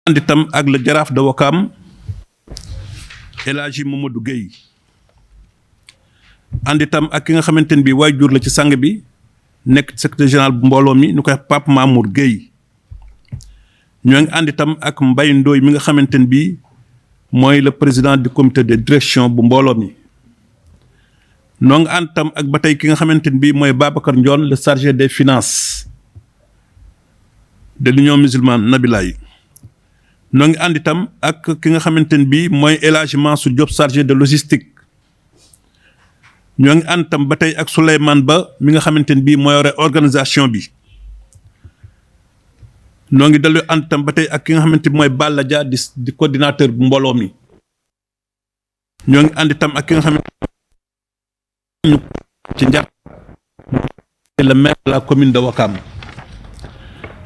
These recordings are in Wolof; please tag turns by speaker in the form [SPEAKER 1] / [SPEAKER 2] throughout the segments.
[SPEAKER 1] ànd itam ak le jaraaf de Ouakam El Hadji Mamadou Gueye ànd itam ak ki nga xamante ne bii waajur la ci sang bi nekk secrétaire général bu mbooloo mi ñu koy Pape Mamour Gueye ñoo ngi ànd itam ak Mbaye Ndoye mi nga xamante ne bii mooy le président du comité de direction bu mbooloo mi noo ngi ànd itam ak ba tey ki nga xamante ne bii mooy Babacar Ndione le chargé des finances de l'Union musulmane Nabilaye noo ngi ànd itam ak ki nga xamante ne bii mooy El Hadji Mansour Diop chargé de logistique ñoo ngi ànd itam ba tey ak Souleymane Ba mi nga xamante ne bii mooy yore organisation bi noo ngi dellu ànd itam ba tey ak ki nga xamante ni mooy Balla Dia di coordinateur bu mbooloo mi ñoo ngi ànd itam ak ki nga xamante ñu ci njar le maire de la commune de Ouakam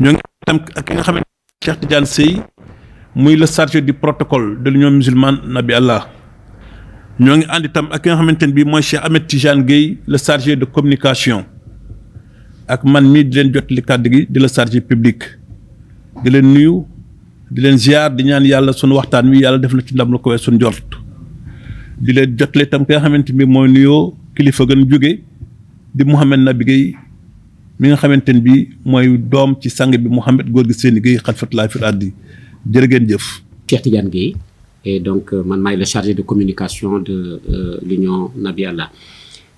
[SPEAKER 1] ñoo ngi itam ak ki nga xamante Cheikh Tidiane Sey muy le chargé du protocole de l'Union musulmane Nabi Allah ñoo ngi ànd itam ak ki nga xamante ne bii mooy Cheikh Ahmed Tidiane Gueye le chargé de communication ak man mii di leen jot li kàddu gi di la chargé public di leen nuyu di leen ziar di ñaan yàlla sunu waxtaan wi yàlla def na ci ndam lu ko wees sunu jort di leen jotle itam ki nga xamante ni mooy nuyoo kilifa gën jóge di Mouhamed Nabi Gueye mi nga xamante ne bii mooy doom ci sang bi Mouhamed Gorgui Séni Gueye xalifatullah fil ardi jërë ngeen jëf.
[SPEAKER 2] Cheikh Tidiane Gueye et donc man maay le chargé de communication de l'Union Nabi Allah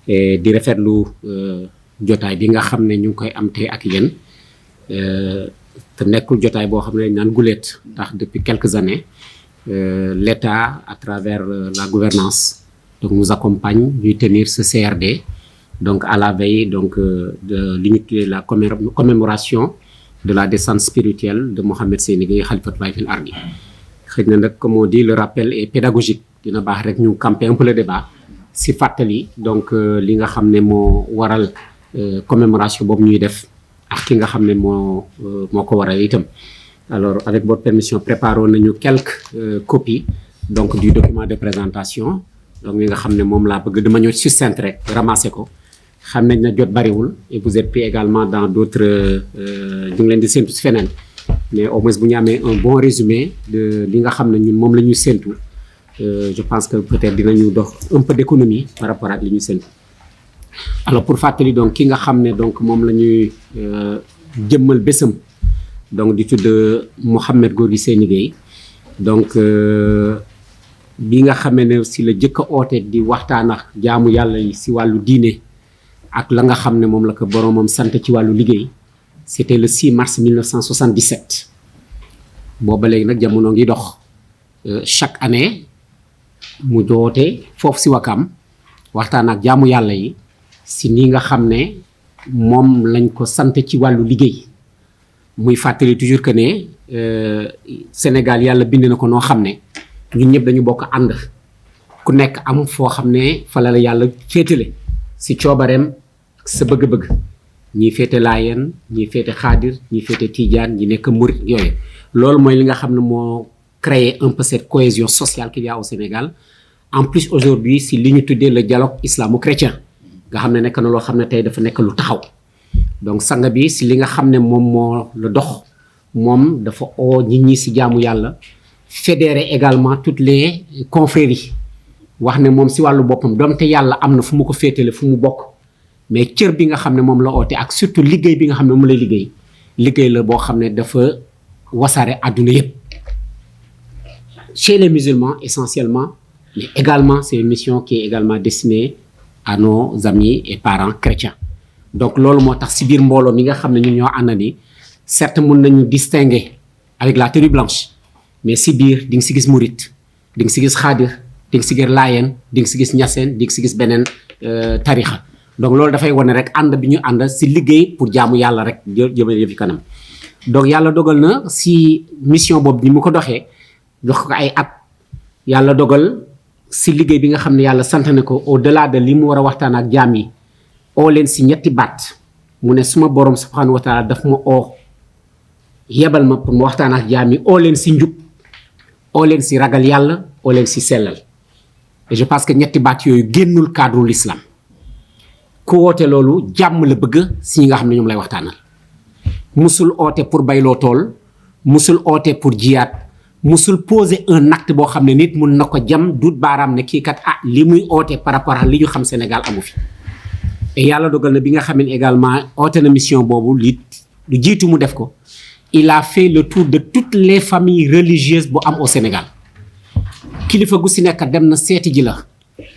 [SPEAKER 2] et di rafetlu jotaay bi nga xam ne ñu ngi koy am tey ak yéen te nekkul jotaay boo xam ne naan guléet ndax depuis quelques années l'État à travers la gouvernance donc nous accompagne ñuy tenir ce CRD donc à la veille donc de l'unité la commémoration de la descente spirituelle de Mouhamed Séni Gueye xalifatullah fil ardi xëy na nag comme on dit le rappel est pédagogique dina baax rek ñu camper un peu le débat si fàttali donc li nga xam ne moo waral commémoration boobu ñuy def ak ki nga xam ne moo ko waral itam. Alors avec votre permission préparons nañu quelques copies donc du document de présentation donc mi nga xam ne moom laa bëgg de manière succincte rek ramasser ko xam nañ na jot bariwul et vous êtes pris également dans d'autres ñu ngi leen di séntu si feneen mais au moins bu ñu amee un bon résumé de li nga xam ne ñun moom la ñuy séntu je pense que peut-être dinañu dox un peu d'économie par rapport ak li ñu séntu. Alors pour fàttali donc ki nga xam ne donc moom la ñuy jëmmal bésam donc di tudd Mouhamed Gorgui Séni Gueye donc bi nga xamee ne si la jëkk a oote di waxtaan ak jaamu yàlla yi si wàllu diine ak la nga xam ne moom la ko boromam sant ci wàllu liggéey c'était le 6 mars 1977 booba léegi nag jamono ngi dox chaque année mu joote foofu si Ouakam waxtaan ak jaamu yàlla yi si ni nga xam ne moom lañ ko sant ci wàllu liggéey muy fàttali toujours que ne Sénégal yàlla bind na ko noo xam ne ñun ñëpp dañu bokk ànd ku nekk am foo xam ne fa la yàlla féetale si coobareem sa bëgg-bëgg ñii féete laayeen ñii féete xaadir ñii féete tijaan ñi nekk murit yooyu loolu mooy li nga xam ne moo créer un peu cette cohésion sociale qu'il y a au Sénégal en plus aujourd'hui si li ñu tuddee le dialogue islamo-chrétien nga xam ne nekk na loo xam ne tey dafa nekk lu taxaw donc sang bi si li nga xam ne moom moo la dox moom dafa oo nit ñi si jaamu yàlla fédérer également toutes les confréries wax ne moom si wàllu boppam doonte yàlla am na fu mu ko féetale fu mu bokk mais cër bi nga xam ne moom la oote ak surtout liggéey bi nga xam ne moom lay liggéey la boo xam ne dafa wasaare àdduna yépp chez les musulmans essentiellement mais également c'est une mission qui est également destinée à nos amis et parents chrétiens donc loolu moo tax si biir mbooloo mi nga xam ne ñun ñoo ànd ni certes mun nañu distinguer avec la tenue blanche mais si biir di nga si gis murit di nga si gis xaadir di nga si gis laayeen di nga si gis ñaseen di nga si gis beneen tarixa donc loolu dafay wane rek ànd bi ñu ànd si liggéey pour jaamu yàlla rek jëmale yëf yi kanam donc yàlla dogal na si mission boobu ni mu ko doxee jox ko ay at yàlla dogal si liggéey bi nga xam ne yàlla sant na ko au delà de li mu war a waxtaan ak jaam yi oo leen si ñetti baat mu ne suma borom subhanahu wa taala daf ma oo yebal ma pour mu waxtaan ak jaam yi oo leen si njub oo leen si ragal yàlla oo leen si sellal et je pense que ñetti baat yooyu génnul cadre l'islam ku woote loolu jàmm la bëgg si ñi nga xam ne ñoom lay waxtaanal musul oote pour bayloo tool musul oote pour jiyaat musul poser un acte boo xam ne nit mun na ko jam duut baaraam ne kii kat li muy oote par rapport à li ñu xam Sénégal amu fi. et yàlla dogal na bi nga xam ne également oote na mission boobu lu jiitu mu def ko il a fait le tour de toutes les familles religieuses bu am au Sénégal kilifa gu si nekk dem na seeti ji la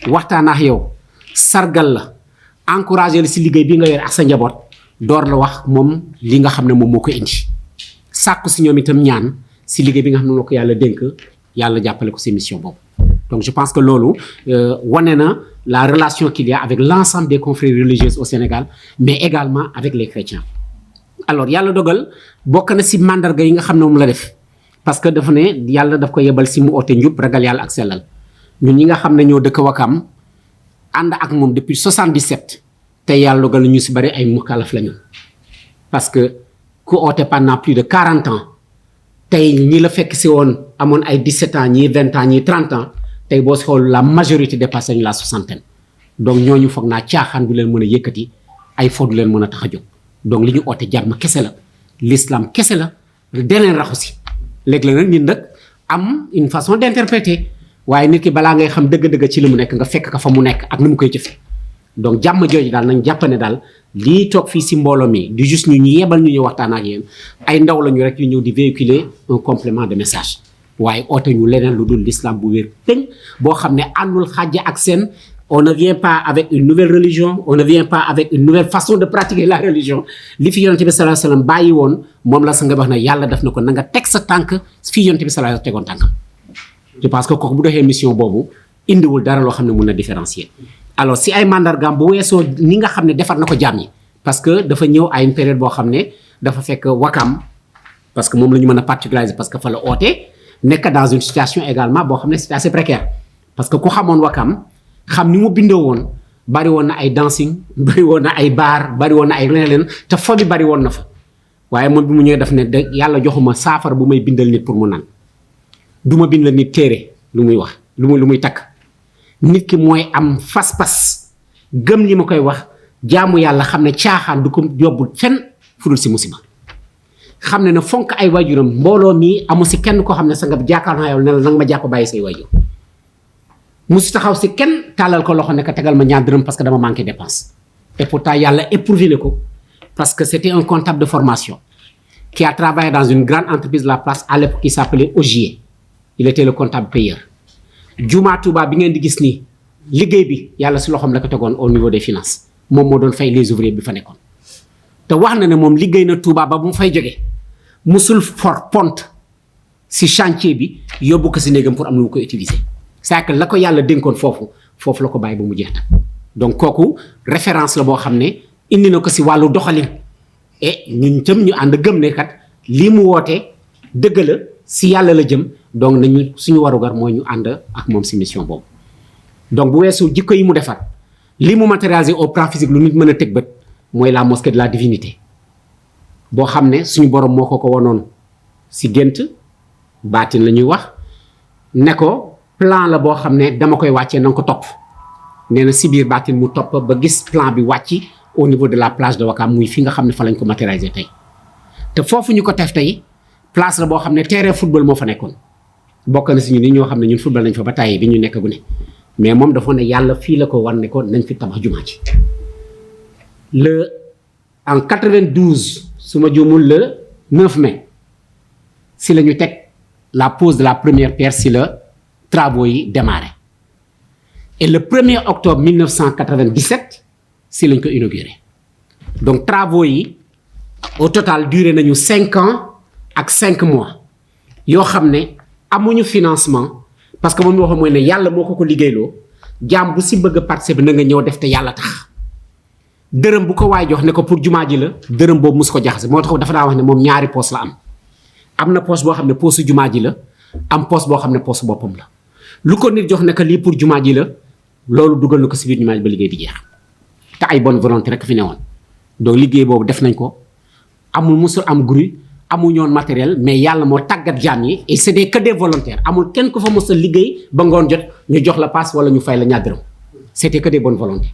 [SPEAKER 2] waxtaan ak yow sargal la encouragé la si liggéey bi nga yor ak sa njaboot door la wax moom li nga xam ne moom moo ko indi sàkku si ñoom itam ñaan si liggéey bi nga xam ne moo ko yàlla dénk yàlla jàppale ko si mission boobu. donc je pense que loolu wane na la relation qu'il y a avec l'ensemble des confréries religieuses au Sénégal mais également avec les chrétiens. alors yàlla dogal bokk na si mandarga yi nga xam ne moom la def parce que dafa ne yàlla daf ko yebal si mu oote njub ragal yàlla ak sellal ñun ñi nga xam ne ñoo dëkk Wakam ànd ak moom depuis 77 te yàlla dogal na ñu si bari ay mukallaf lañu parce que ku oote pendant plus de 40 ans tey ñi la fekk si woon amoon ay 17 ans ñii 20 ans ñii 30 ans tey boo si xool la majorité dépassé ñu la soixantaine donc ñooñu foog naa caaxaan du leen mën a yëkkati ay fo du leen mën a tax a jóg donc li ñu oote jàmm kese la l'islam kese la deneen raxu si léeg-léeg nag nit nag am une façon d'interpréter waaye nit ki balaa ngay xam dëgg-dëgg ci li mu nekk nga fekk ka fa mu nekk ak ni mu koy jëfe donc jàmm jooju daal nañ jàpp ne daal lii toog fii si mbooloo mi du juste ñu yebal ñu ñëw waxtaan ak yéen ay ndaw lañu rek yu ñëw di véhiculer un complément de message waaye oote ñu leneen lu dul l'islam bu wér péng boo xam ne àndul xàjja ak seen on ne vient pas avec une nouvelle religion on ne vient pas avec une nouvelle façon de pratiquer la religion li fi yonente bi sallallahu alayhi wasallam bàyyi woon moom la sa nga wax ne yàlla def na ko na nga teg sa tànk fii yonente bi sallallahu alayhi wasallam tegoon tànkam je pense que kooku bu doxee mission boobu indiwul dara loo xam ne mun na différencier alors si ay mandargaam bu weesoo ni nga xam ne defar na ko jaam yi parce que dafa ñëw à une période boo xam ne dafa fekk Wakam parce que moom la ñu mën a particulariser parce que fa la oote nekk dans une situation également boo xam ne c'est assez précaire parce que ku xamoon Wakam xam ni mu bindoo woon bari woon na ay dancing bari woon na ay bar bari woon na ay leneen te fo bi bari woon na fa waaye moom bi mu ñëwee daf ne de yàlla joxuma saafara bu may bindal nit pour mu naan du ma bindal nit téere lu muy wax lu muy takk nit ki mooy am fas-fas gëm li ma koy wax jaamu yàlla xam ne caaxaan du ko yóbbul fenn fudul si musiba xam ne na fonk ay waajuram mbooloo mi amu si kenn koo xam ne sa nga jaakaar naa yow ne la nanga ma jàpp bàyyi say waajur musu taxaw si kenn tàllal ko loxo ne ko tegal ma ñaar dërëm parce que dama manqué dépense et pourtant yàlla éprouvé ko parce que c'était un comptable de formation qui a travaillé dans une grande entreprise de la place à l'époque qui s'appelait Ogier il était le comptable payeur Juma Touba bi ngeen di gis nii liggéey bi yàlla si loxoom la ko tegoon au niveau des finances moom moo doon fay les ouvriers bi fa nekkoon te wax na ne moom liggéey na Touba ba bu mu fay jógee musul for pont si chantier bi yóbbu ko si néegam pour am lu mu ko utiliser c'est que la ko yàlla dénkoon foofu la ko bàyyi ba mu jeex donc kooku référence la boo xam ne indi na ko si wàllu doxalin et ñun tam ñu ànd gëm ne kat lii mu woote dëgg la si yàlla la jëm donc nañu suñu warugar mooy ñu ànd ak moom si mission boobu donc bu weesu jikko yi mu defar li mu matérialisé au plan physique lu nit mën a teg bët mooy la mosquée de la divinité boo xam ne suñu borom moo ko wonoon si gént baatin la ñuy wax ne ko plan la boo xam ne dama koy wàccee na nga ko topp nee na si biir baatin mu topp ba gis plan bi wàcc au niveau de la plage de Wakam muy fi nga xam ne fa lañ ko matérialiser tey te foofu ñu ko def tey place la boo xam ne terrain football moo fa nekkoon bokk na si ñun ñoo xam ne ñun football nañ fa ba tàyyi bi ñu nekk gu ne mais moom dafa ne yàlla fii la ko war ne ko nañ fi tabax jumaa ji en 92 su ma juumul le 9 mai si la ñu teg la pose de la première pierre si la travaux yi démarré et le 1er octobre 1997 si lañ ko inauguré donc travaux yi au total duré nañu 5 ans ak 5 mois yoo xam ne amuñu financement parce que moom mi waxoon mooy ne yàlla moo ko liggéeyloo jaam bu si bëgg a participer na nga ñëw def te yàlla tax dërëm bu ko waay jox ne ko pour jumaa ji la dërëm boobu mus ko jaxase moo tax dafa daa wax ne moom ñaari poos la am na poos boo xam ne poosu jumaa ji la am poos boo xam ne poosu boppam la lu ko nit jox ne que lii pour jumaa ji la loolu dugal na ko si biir jumaa ji ba liggéey di jeex te ay bonne volonté rek fi ne woon donc liggéey boobu def nañ ko amul musul am grue amul ñoon matériel mais yàlla moo tàggat jaam yi et c'est que des volontaires amul kenn ku fa mos a liggéey ba ngoon jot ñu jox la passe wala ñu fay la ñaar dërëm c'était que des bonnes volontés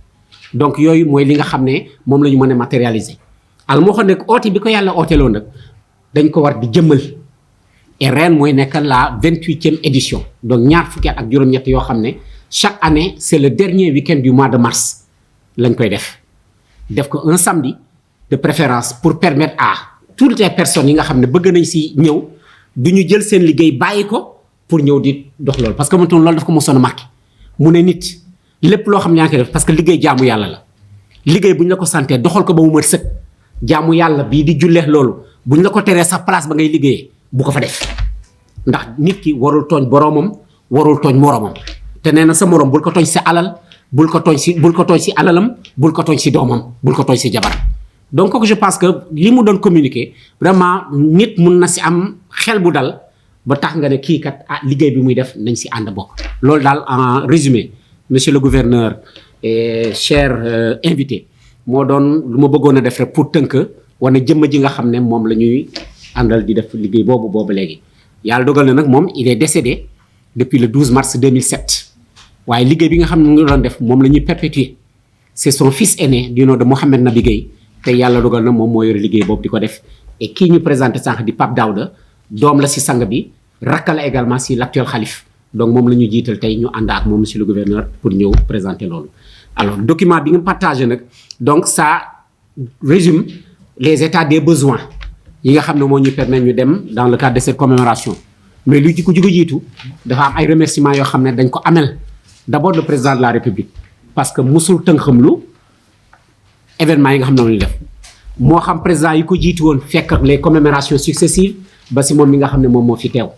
[SPEAKER 2] donc yooyu mooy li nga xam ne moom la ñu mën a matérialiser alors moo xam ne oote bi ko yàlla ooteeloo nag dañ ko war di jëmmal et ren mooy nekk la 28e édition donc ñaar fukki at ak juróom-ñett yoo xam ne chaque année c'est le dernier week-end du mois de mars lañ koy def ko un samedi de préférence pour permettre à toutes les personnes yi nga xam ne bëgg nañ si ñëw du ñu jël seen liggéey bàyyi ko pour ñëw di dox loolu parce que mu toon loolu daf ko mosoon a marqué mu ne nit lépp loo xam ne yaa ngi koy def parce que liggéey jaamu yàlla la liggéey bu ñu la ko santee doxal ko ba mu mën sëkk jaamu yàlla bii di jullee loolu bu ñu la ko teree sa place ba ngay liggéeyee bu ko fa def ndax nit ki warul tooñ boroomam warul tooñ moroomam te nee na sa moroom bul ko tooñ si alal bul ko tooñ si alalam bul ko tooñ si doomam bul ko tooñ si jabaram donc kooku je pense que li mu doon communiquer vraiment nit mun na si am xel bu dal ba tax nga ne kii kat liggéey bi muy def nañ si ànd bokk loolu daal en résumé monsieur le gouverneur et cher invité moo doon lu ma bëggoon a def rek pour tënk wane jëmm ji nga xam ne moom la ñuy àndal di def liggéey boobu léegi yàlla dogal na nag moom il est décédé depuis le 12 mars 2007 waaye liggéey bi nga xam ne mu ngi doon def moom la ñuy perpétuer c'est son fils aîné du nom de Mohamed Nabi Gueye te yàlla dogal na moom moo yore liggéey boobu di ko def et kii ñu présenté sànq di Pape Daouda doom la si sang bi rakka la également si l'actuel xalif donc moom la ñu jiital tey ñu ànd ak moom monsieur le gouverneur pour ñëw présenter loolu alors document bi nga partagé nag donc ça résume les états des besoins yi nga xam ne moo ñu permettre ñu dem dans le cadre de cette commémoration mais lu ko jiitu dafa am ay remerciements yoo xam ne dañ ko amel d'abord le président de la République parce que musul tënxamlu événements yi nga xam ne ñu def moo xam président yi ko jiitu woon fekk les commémorations successives ba si moom mi nga xam ne moom moo fi teew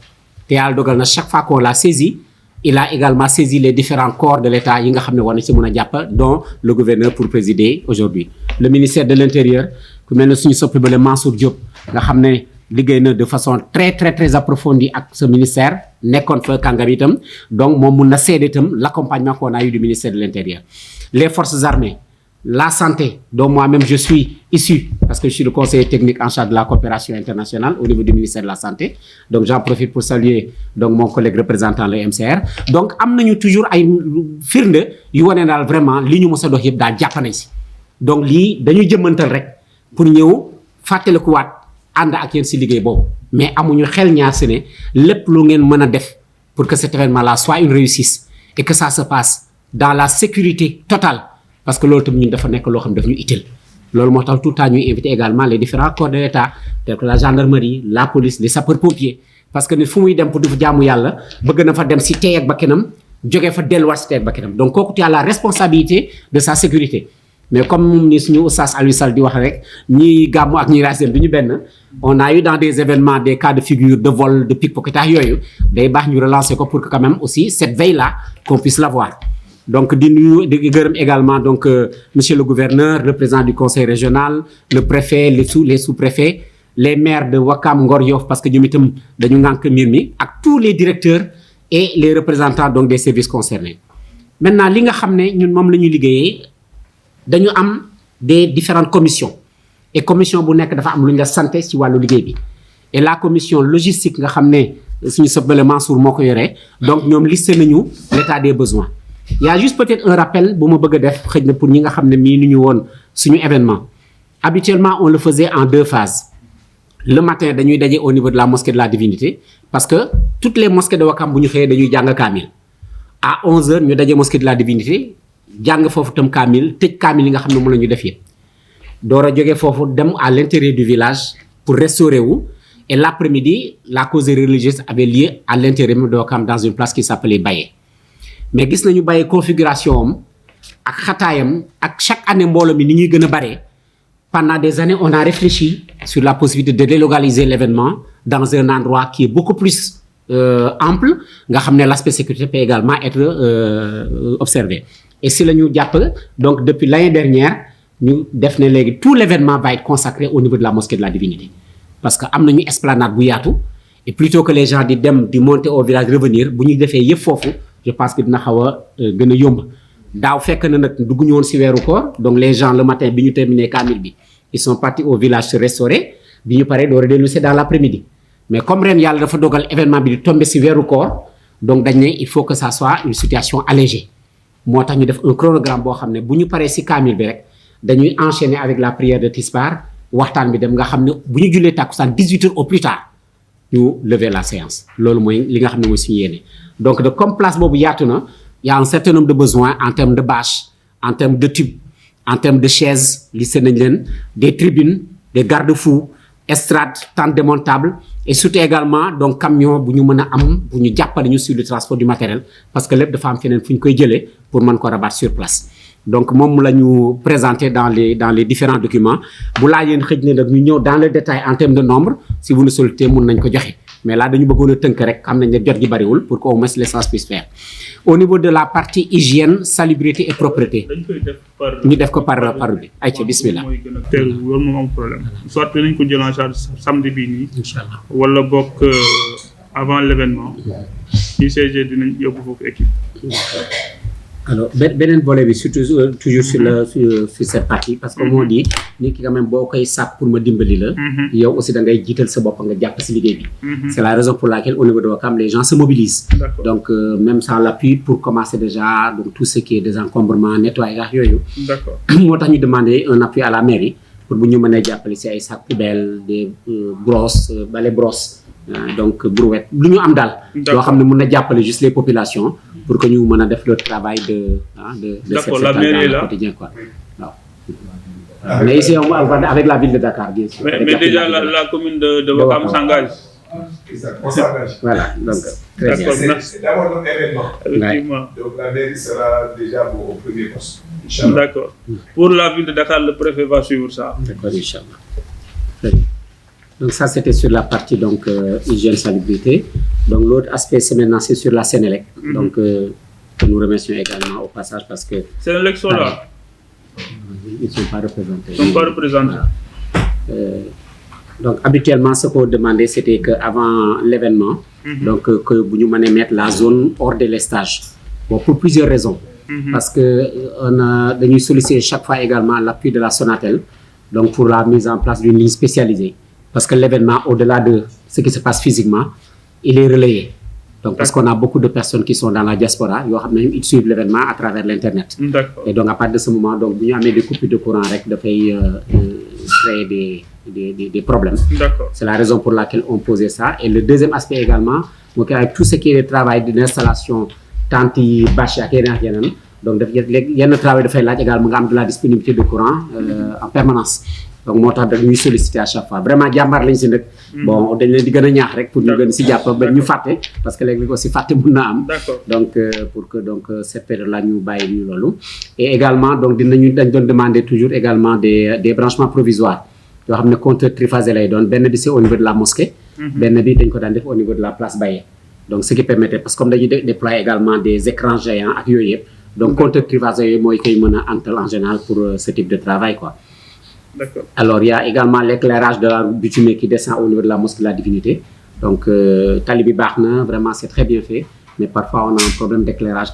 [SPEAKER 2] te yàlla dogal na chaque fois qu'on l'a saisi il a également saisi les différents corps de l'État yi nga xam ne war na si mën a jàpp dont le gouverneur pour présider aujourd'hui le ministère de l'Intérieur ku mel ne suñu soppi bale Mansour Diop nga xam ne liggéey na de façon très approfondie ak ce ministère nekkoon fa kàngam itam donc moom mun na seede itam l'accompagnement qu'on a eu du ministère de l'Intérieur les forces armées la santé dont moi-même je suis issu parce que je suis le conseiller technique en charge de la coopération internationale au niveau du ministère de la santé donc j'en profite pour saluer donc mon collègue représentant le MCR donc am nañu toujours ay firnde yu wane daal vraiment li ñu mës a dox yëpp daal jàpp nañ si donc lii dañuy jëmmantal rek pour ñëw fàttalikuwaat ànd ak yéen si liggéey boobu mais amuñu xel ñaar si ne lépp lu ngeen mën a def pour que cet événement là soit une réussite et que ça se passe dans la sécurité totale parce que loolu tamit ñun dafa nekk loo xam daf ñu utile loolu moo tax tout le temps ñuy inviter également les différents corps de l'État tels que la gendarmerie la police les sapeurs-pompiers parce que nit fu muy dem pour di fa jaamu yàlla bëgg na fa dem si teey ak bakkanam jógee fa delluwaat si teey ak bakkanam donc kooku tu as la responsabilité de sa sécurité mais comme ni suñu Oustaz Aliou Sall di wax rek ñi gàmmu ak ñi raasem du ñu benn on a eu dans des événements des cas de figure de vol de pickpocketage yooyu day baax ñu relancer ko pour que quand même aussi cette veille là qu'on puisse l'avoir donc di nuyu di gërëm également donc monsieur le gouverneur le président du conseil régional le préfet les sous-préfets les maires de Ouakam Ngor Yoff parce que ñoom itam dañu ngànk mbir mi ak tous les directeurs et les représentants donc des services concernés maintenant li nga xam ne ñun moom la ñuy liggéeyee dañu am des différentes commissions et commission bu nekk dafa am lu ñu la santé ci wàllu liggéey bi et la commission logistique nga xam ne suñu soppale Mansour moo ko yoree donc ñoom listé nañu l'état des besoins il y a juste peut-être un rappel bu ma bëgg a def xëj na pour ñi nga xam ne mii nu ñu woon suñu événement habituellement on le faisait en 2 phases le matin dañuy daje au niveau de la mosquée de la divinité parce que toutes les mosquées de Ouakam bu ñu xëyee dañuy jàng kaamil à 11h ñu daje mosquée de la divinité jàng foofu tam kaamil tëj kaamil yi nga xam ne moom la ñu def yëpp door a jógee foofu dem à l'intérieur du village pour restaurer wu et l'après-midi la causerie religieuse avait lieu à l'intérieur de Ouakam dans une place qui s'appelait Baye mais gis nañu Baye configuration am ak xataayam ak chaque année mbooloo mi ni ñuy gën a bare pendant des années on a réfléchi sur la possibilité de délocaliser l'événement dans un endroit qui est beaucoup plus ample nga xam ne l'aspect sécurité peut également être observé et si la ñu jàpp donc depuis l'année dernière ñu def ne léegi tout l'événement va être consacré au niveau de la mosquée de la divinité parce que am nañu esplanade bu yaatu et plutôt que les gens di dem di monter au village revenir bu ñu defee yëpp foofu je pense que dina xaw a gën a yomb daaw fekk na nag dugguñu woon ci weeru koor donc les gens le matin bi ñu terminé kaamil bi ils sont partis au village se restaurer bi ñu paree door a dellu si dans l'après-midi mais comme ren yàlla dafa dogal événement bi di tomber ci weeru koor donc dañ ne il faut que ça soit une situation allégée moo tax ñu def un chronogramme boo xam ne bu ñu paree ci kaamil bi rek dañuy enchaîner avec la prière de Tisbar waxtaan bi dem nga xam ne bu ñu jullee tàkkusaan 18h au plus tard ñu lever la séance loolu mooy li nga xam ne mooy suñu yéene donc de comme place boobu yaatu na y a un certain nombre de besoins en termes de bâche en termes de tube en termes de chaises listé nañ leen des tribunes des garde-fous estrade tente démontable et surtout également donc camion bu ñu mën a am bu ñu jàppale ñu sur le transport du matériel parce que lépp dafa am feneen fu ñu koy jëlee pour mën ko rabattre sur place donc moom la ñu présenté dans les différents documents bu laajee xëj na nag ñu ñëw dans le détail en termes de nombre si vous nous sollicitez mun nañ ko joxe mais là dañu bëggoon a tënk rek xam nañ ne jot gi bariwul pour que au moins l'essence puisse faire au niveau de la partie hygiène salubrité et propreté ñu def ko par bi ayca bismillah
[SPEAKER 3] te loolu moom am problème soit dinañ ko jël en charge samedi bii nii
[SPEAKER 2] inchallah
[SPEAKER 3] wala bokk avant l'événement UCG dinañ yóbbu foofu équipe.
[SPEAKER 2] alors beneen volet bi surtout toujours sur cette partie parce que moo di nit ki quand même boo koy sàkk pour ma dimbali la yow aussi da ngay jiital sa bopp nga jàpp si liggéey bi c'est la raison pour laquelle au niveau de Ouakam les gens se mobilisent donc même sans l'appui pour commencer déjà donc tout ce qui est désencombrement nettoyage yooyu
[SPEAKER 3] d'accord
[SPEAKER 2] moo tax ñu demander un appui à la mairie pour bu ñu mënee jàppale si ay sacs poubelles des brosses balais brosses donc brouette lu ñu am daal yoo xam ne mën na jàppale juste les populations pour que ñu mën a def le travail de
[SPEAKER 3] d'accord, la mairie est là.
[SPEAKER 2] quotidien quoi waaw mais ici on va avec la ville de Dakar bien sûr
[SPEAKER 3] mais déjà la commune de Ouakam s'engage.
[SPEAKER 2] voilà donc très bien
[SPEAKER 3] D'accord, merci.
[SPEAKER 4] C'est d'abord notre événement.
[SPEAKER 3] Effectivement.
[SPEAKER 4] Donc la mairie sera déjà au premier poste. Inch'Allah.
[SPEAKER 3] D'accord. Pour la ville de Dakar, le préfet va suivre ça.
[SPEAKER 2] d'accord inchallah très bien donc ça c'était sur la partie donc hygiène salubrité donc l'autre aspect c'est maintenant c'est sur la Sénélec donc que nous remercions également au passage parce que
[SPEAKER 3] C'est l'élection là.
[SPEAKER 2] ils ne sont pas représentés.
[SPEAKER 3] Ils ne sont pas représentés.
[SPEAKER 2] Donc habituellement ce qu'on demandait c'était que avant l'événement donc que bu ñu mënee mettre la zone hors délestage bon pour plusieurs raisons parce que on a dañuy solliciter chaque fois également l'appui de la Sonatel donc pour la mise en place d'une ligne spécialisée parce que l'événement au-delà de ce qui se passe physiquement il est relayé donc parce qu'on a beaucoup de personnes qui sont dans la diaspora yoo xam ne ils suivent l'événement à travers l'internet
[SPEAKER 3] D'accord.
[SPEAKER 2] et donc à partir de ce moment donc bu ñu amee des coupures de courant rek dafay créer des problèmes.
[SPEAKER 3] D'accord.
[SPEAKER 2] C'est la raison pour laquelle on posait ça. Et le deuxième aspect également, donc avec tout ce qui est le travail d'installation, tente yi bâche ak yeneen donc yenn travail dafay laaj également nga am de la disponibilité de courant en permanence. Donc moo tax dañuy solliciter à chaque fois vraiment jàmbaar lañ si nag. bon dañ leen di gën a ñaax rek pour ñu gën si jàpp ba ñu fàtte parce que léegi aussi fàtte mën na am.
[SPEAKER 3] D'accord.
[SPEAKER 2] donc pour que donc cette période là ñu bàyyi ñu loolu. Et également donc dañ doon demander toujours également des branchements provisoires yoo xam ne compteur triphasé lay doon benn bi c'est au niveau de la mosquée. benn bi dañ ko daan def au niveau de la place Baye. donc ce qui permettait parce que comme dañuy déployer également des écrans géants ak yooyu yëpp donc compteur triphasé yooyu mooy koy mën a antal en général pour ce type de travail quoi.
[SPEAKER 3] D'accord.
[SPEAKER 2] Alors, il y a également l'éclairage de la bitumée qui descend au niveau de la mosquée de la Divinité. Donc, Talibi Barna, vraiment, c'est très bien fait. Mais parfois, on a un problème d'éclairage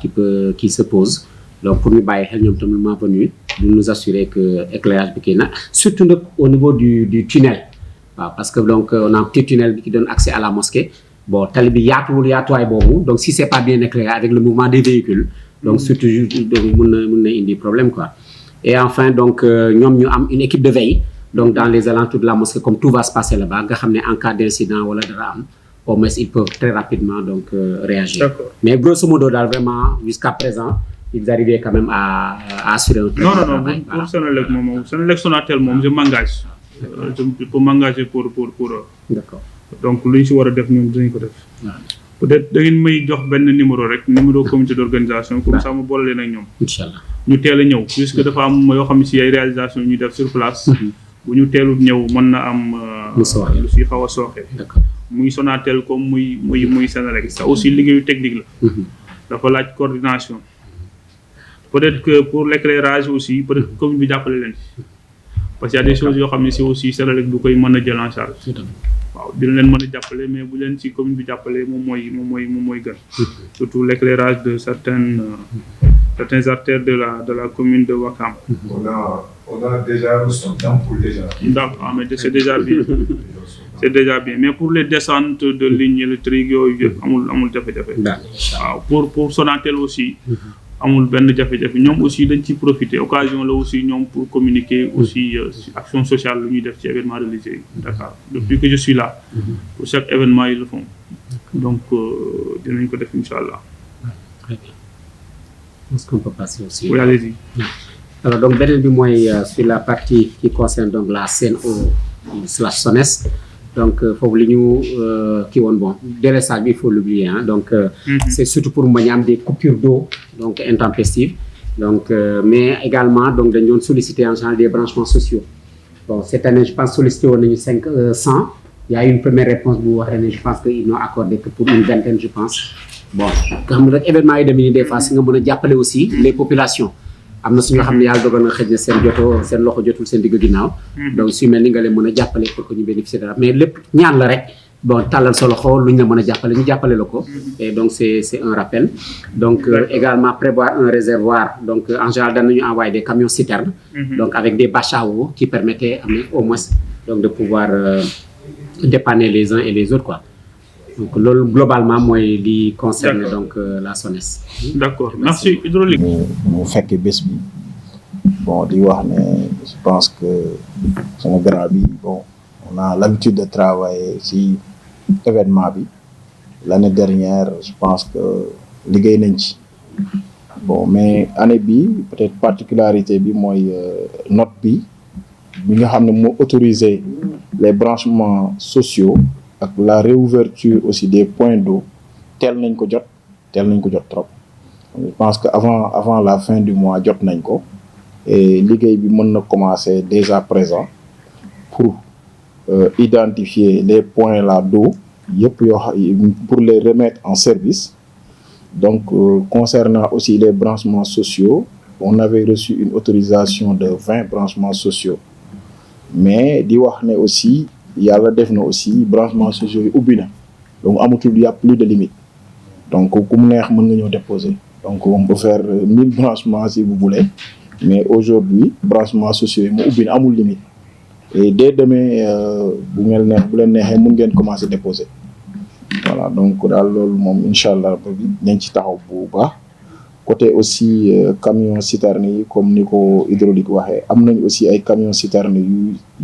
[SPEAKER 2] qui se pose. Donc, pour nous, nous sommes venus de nous assurer que l'éclairage est là. Surtout au niveau du tunnel. Parce que donc, on a un petit tunnel qui donne accès à la mosquée. Bon, Talibi Yatouay Bobo. Donc, si c'est pas bien éclairé avec le mouvement des véhicules, donc, surtout, il y a des problèmes, quoi. Et enfin, donc, nous avons une équipe de veille donc dans les alentours de la mosquée, comme tout va se passer là-bas, en cas d'incident ou de drame, au moins ils peuvent très rapidement donc, réagir.
[SPEAKER 3] D'accord.
[SPEAKER 2] Mais grosso modo, vraiment, jusqu'à présent, ils arrivaient quand même à assurer un très bon travail.
[SPEAKER 3] Pour Sénélec Sonatel, je m'engage. Je peux m'engager pour.
[SPEAKER 2] D'accord.
[SPEAKER 3] Donc, lu ñu si war a def ñoom dinañ ko def. Peut-être da ngeen may jox benn numéro rek numéro comité d'organisation comme ça ma boole leen ak ñoom.
[SPEAKER 2] Inch'Allah.
[SPEAKER 3] ñu teel a ñëw puisque dafa am yoo xam ne si ay réalisation ñu def sur place. bu ñu teelut ñëw mën na am. lu si xaw a sooxe.
[SPEAKER 2] D'accord.
[SPEAKER 3] muy Sonatel comme muy Sénélec. ça aussi liggéeyu technique la. dafa laaj coordination. peut-être que pour l'éclairage aussi peut-être que commune bi jàppale leen parce qu'il y a des choses yoo xam ne si aussi Sénélec du koy mën a jël en charge. waaw dina leen mën a jàppale mais bu leen ci commune bi jàppale moom mooy gën. surtout l'éclairage de certaines artères de la commune de Ouakam.
[SPEAKER 4] On a déjà reçu d'ampoule déjà.
[SPEAKER 3] D'accord, mais c'est déjà bien. C'est déjà bien mais pour les descentes de lignes électriques yooyu amul jafe-jafe. waaw pour Sonatel aussi. amul benn jafe-jafe ñoom aussi dañ ci profiter occasion la aussi ñoom pour communiquer aussi action sociale lu ñuy def ci événement religieux yi Dakar depuis que je suis là pour chaque événement ils le font donc dinañ ko def inchallah.
[SPEAKER 2] Très bien. Est-ce qu'on peut passer aussi?
[SPEAKER 3] Oui, allez-y.
[SPEAKER 2] Alors donc beneen bi mooy sur la partie qui concerne donc la CNO/SONES. Donc foofu li ñu kii woon bon délestage bi il faut l'oublier hein donc c'est surtout pour mbañ am des coupures d'eau donc intempestives donc mais également donc dañ doon solliciter en général des branchements sociaux. Bon cette année je pense sollicité woon nañu 500. Il y a eu une première réponse bu waxee ne je pense que ils n'ont accordé que pour une vingtaine je pense. Bon xam nga rek événement yi demee nii des fois si nga mën a jàppale aussi les populations. am na suñu xam ne yàlla dogal na xëj na seen loxo jotul seen digg ginnaaw donc su mel ni nga leen mën a jàppale pour que ñu bénéficier dara mais lépp ñaan la rek bon tàllal sa loxo luñ la mën a jàppale ñu jàppale la ko et donc c'est un rappel donc également prévoir un réservoir donc en général danañu envoyer des camions citernes donc avec des bâches à eau qui permettaient au moins donc de pouvoir dépanner les uns et les autres quoi. Donc loolu globalement mooy li concerne donc la SONES.
[SPEAKER 3] D'accord merci hydraulique.
[SPEAKER 5] mu fekk bés bi bon di wax ne je pense que sama grand bi bon on a l'habitude de travailler ci événement bi l'année dernière je pense que liggéey nañ ci bon mais année bi peut-être particularité bi mooy note bi nga xam ne moo autorisé les branchements sociaux. ak la réouverture aussi des points d'eau teel nañ ko jot trop je pense que avant la fin du mois jot nañ ko et liggéey bi mën na commencer déjà présent pour identifier les points là d'eau yëpp yoo pour les remettre en service donc concernant aussi les branchements sociaux on avait reçu une autorisation de 20 branchements sociaux mais di wax ne aussi yàlla def na aussi branchements sociaux yi ubbi na donc amatul y a plus de limite donc ku mu neex mën nga ñëw déposer donc on peut faire 1000 branchements si vous voulez mais aujourd'hui branchements sociaux yi mu ubbi na amul limite et dès demain bu leen neexee mën ngeen commencer déposer voilà donc daal loolu moom incha allah nañ ci taxaw bu baax côté aussi camion citerne yi comme ni ko hydraulique waxee am nañ aussi ay camions citerne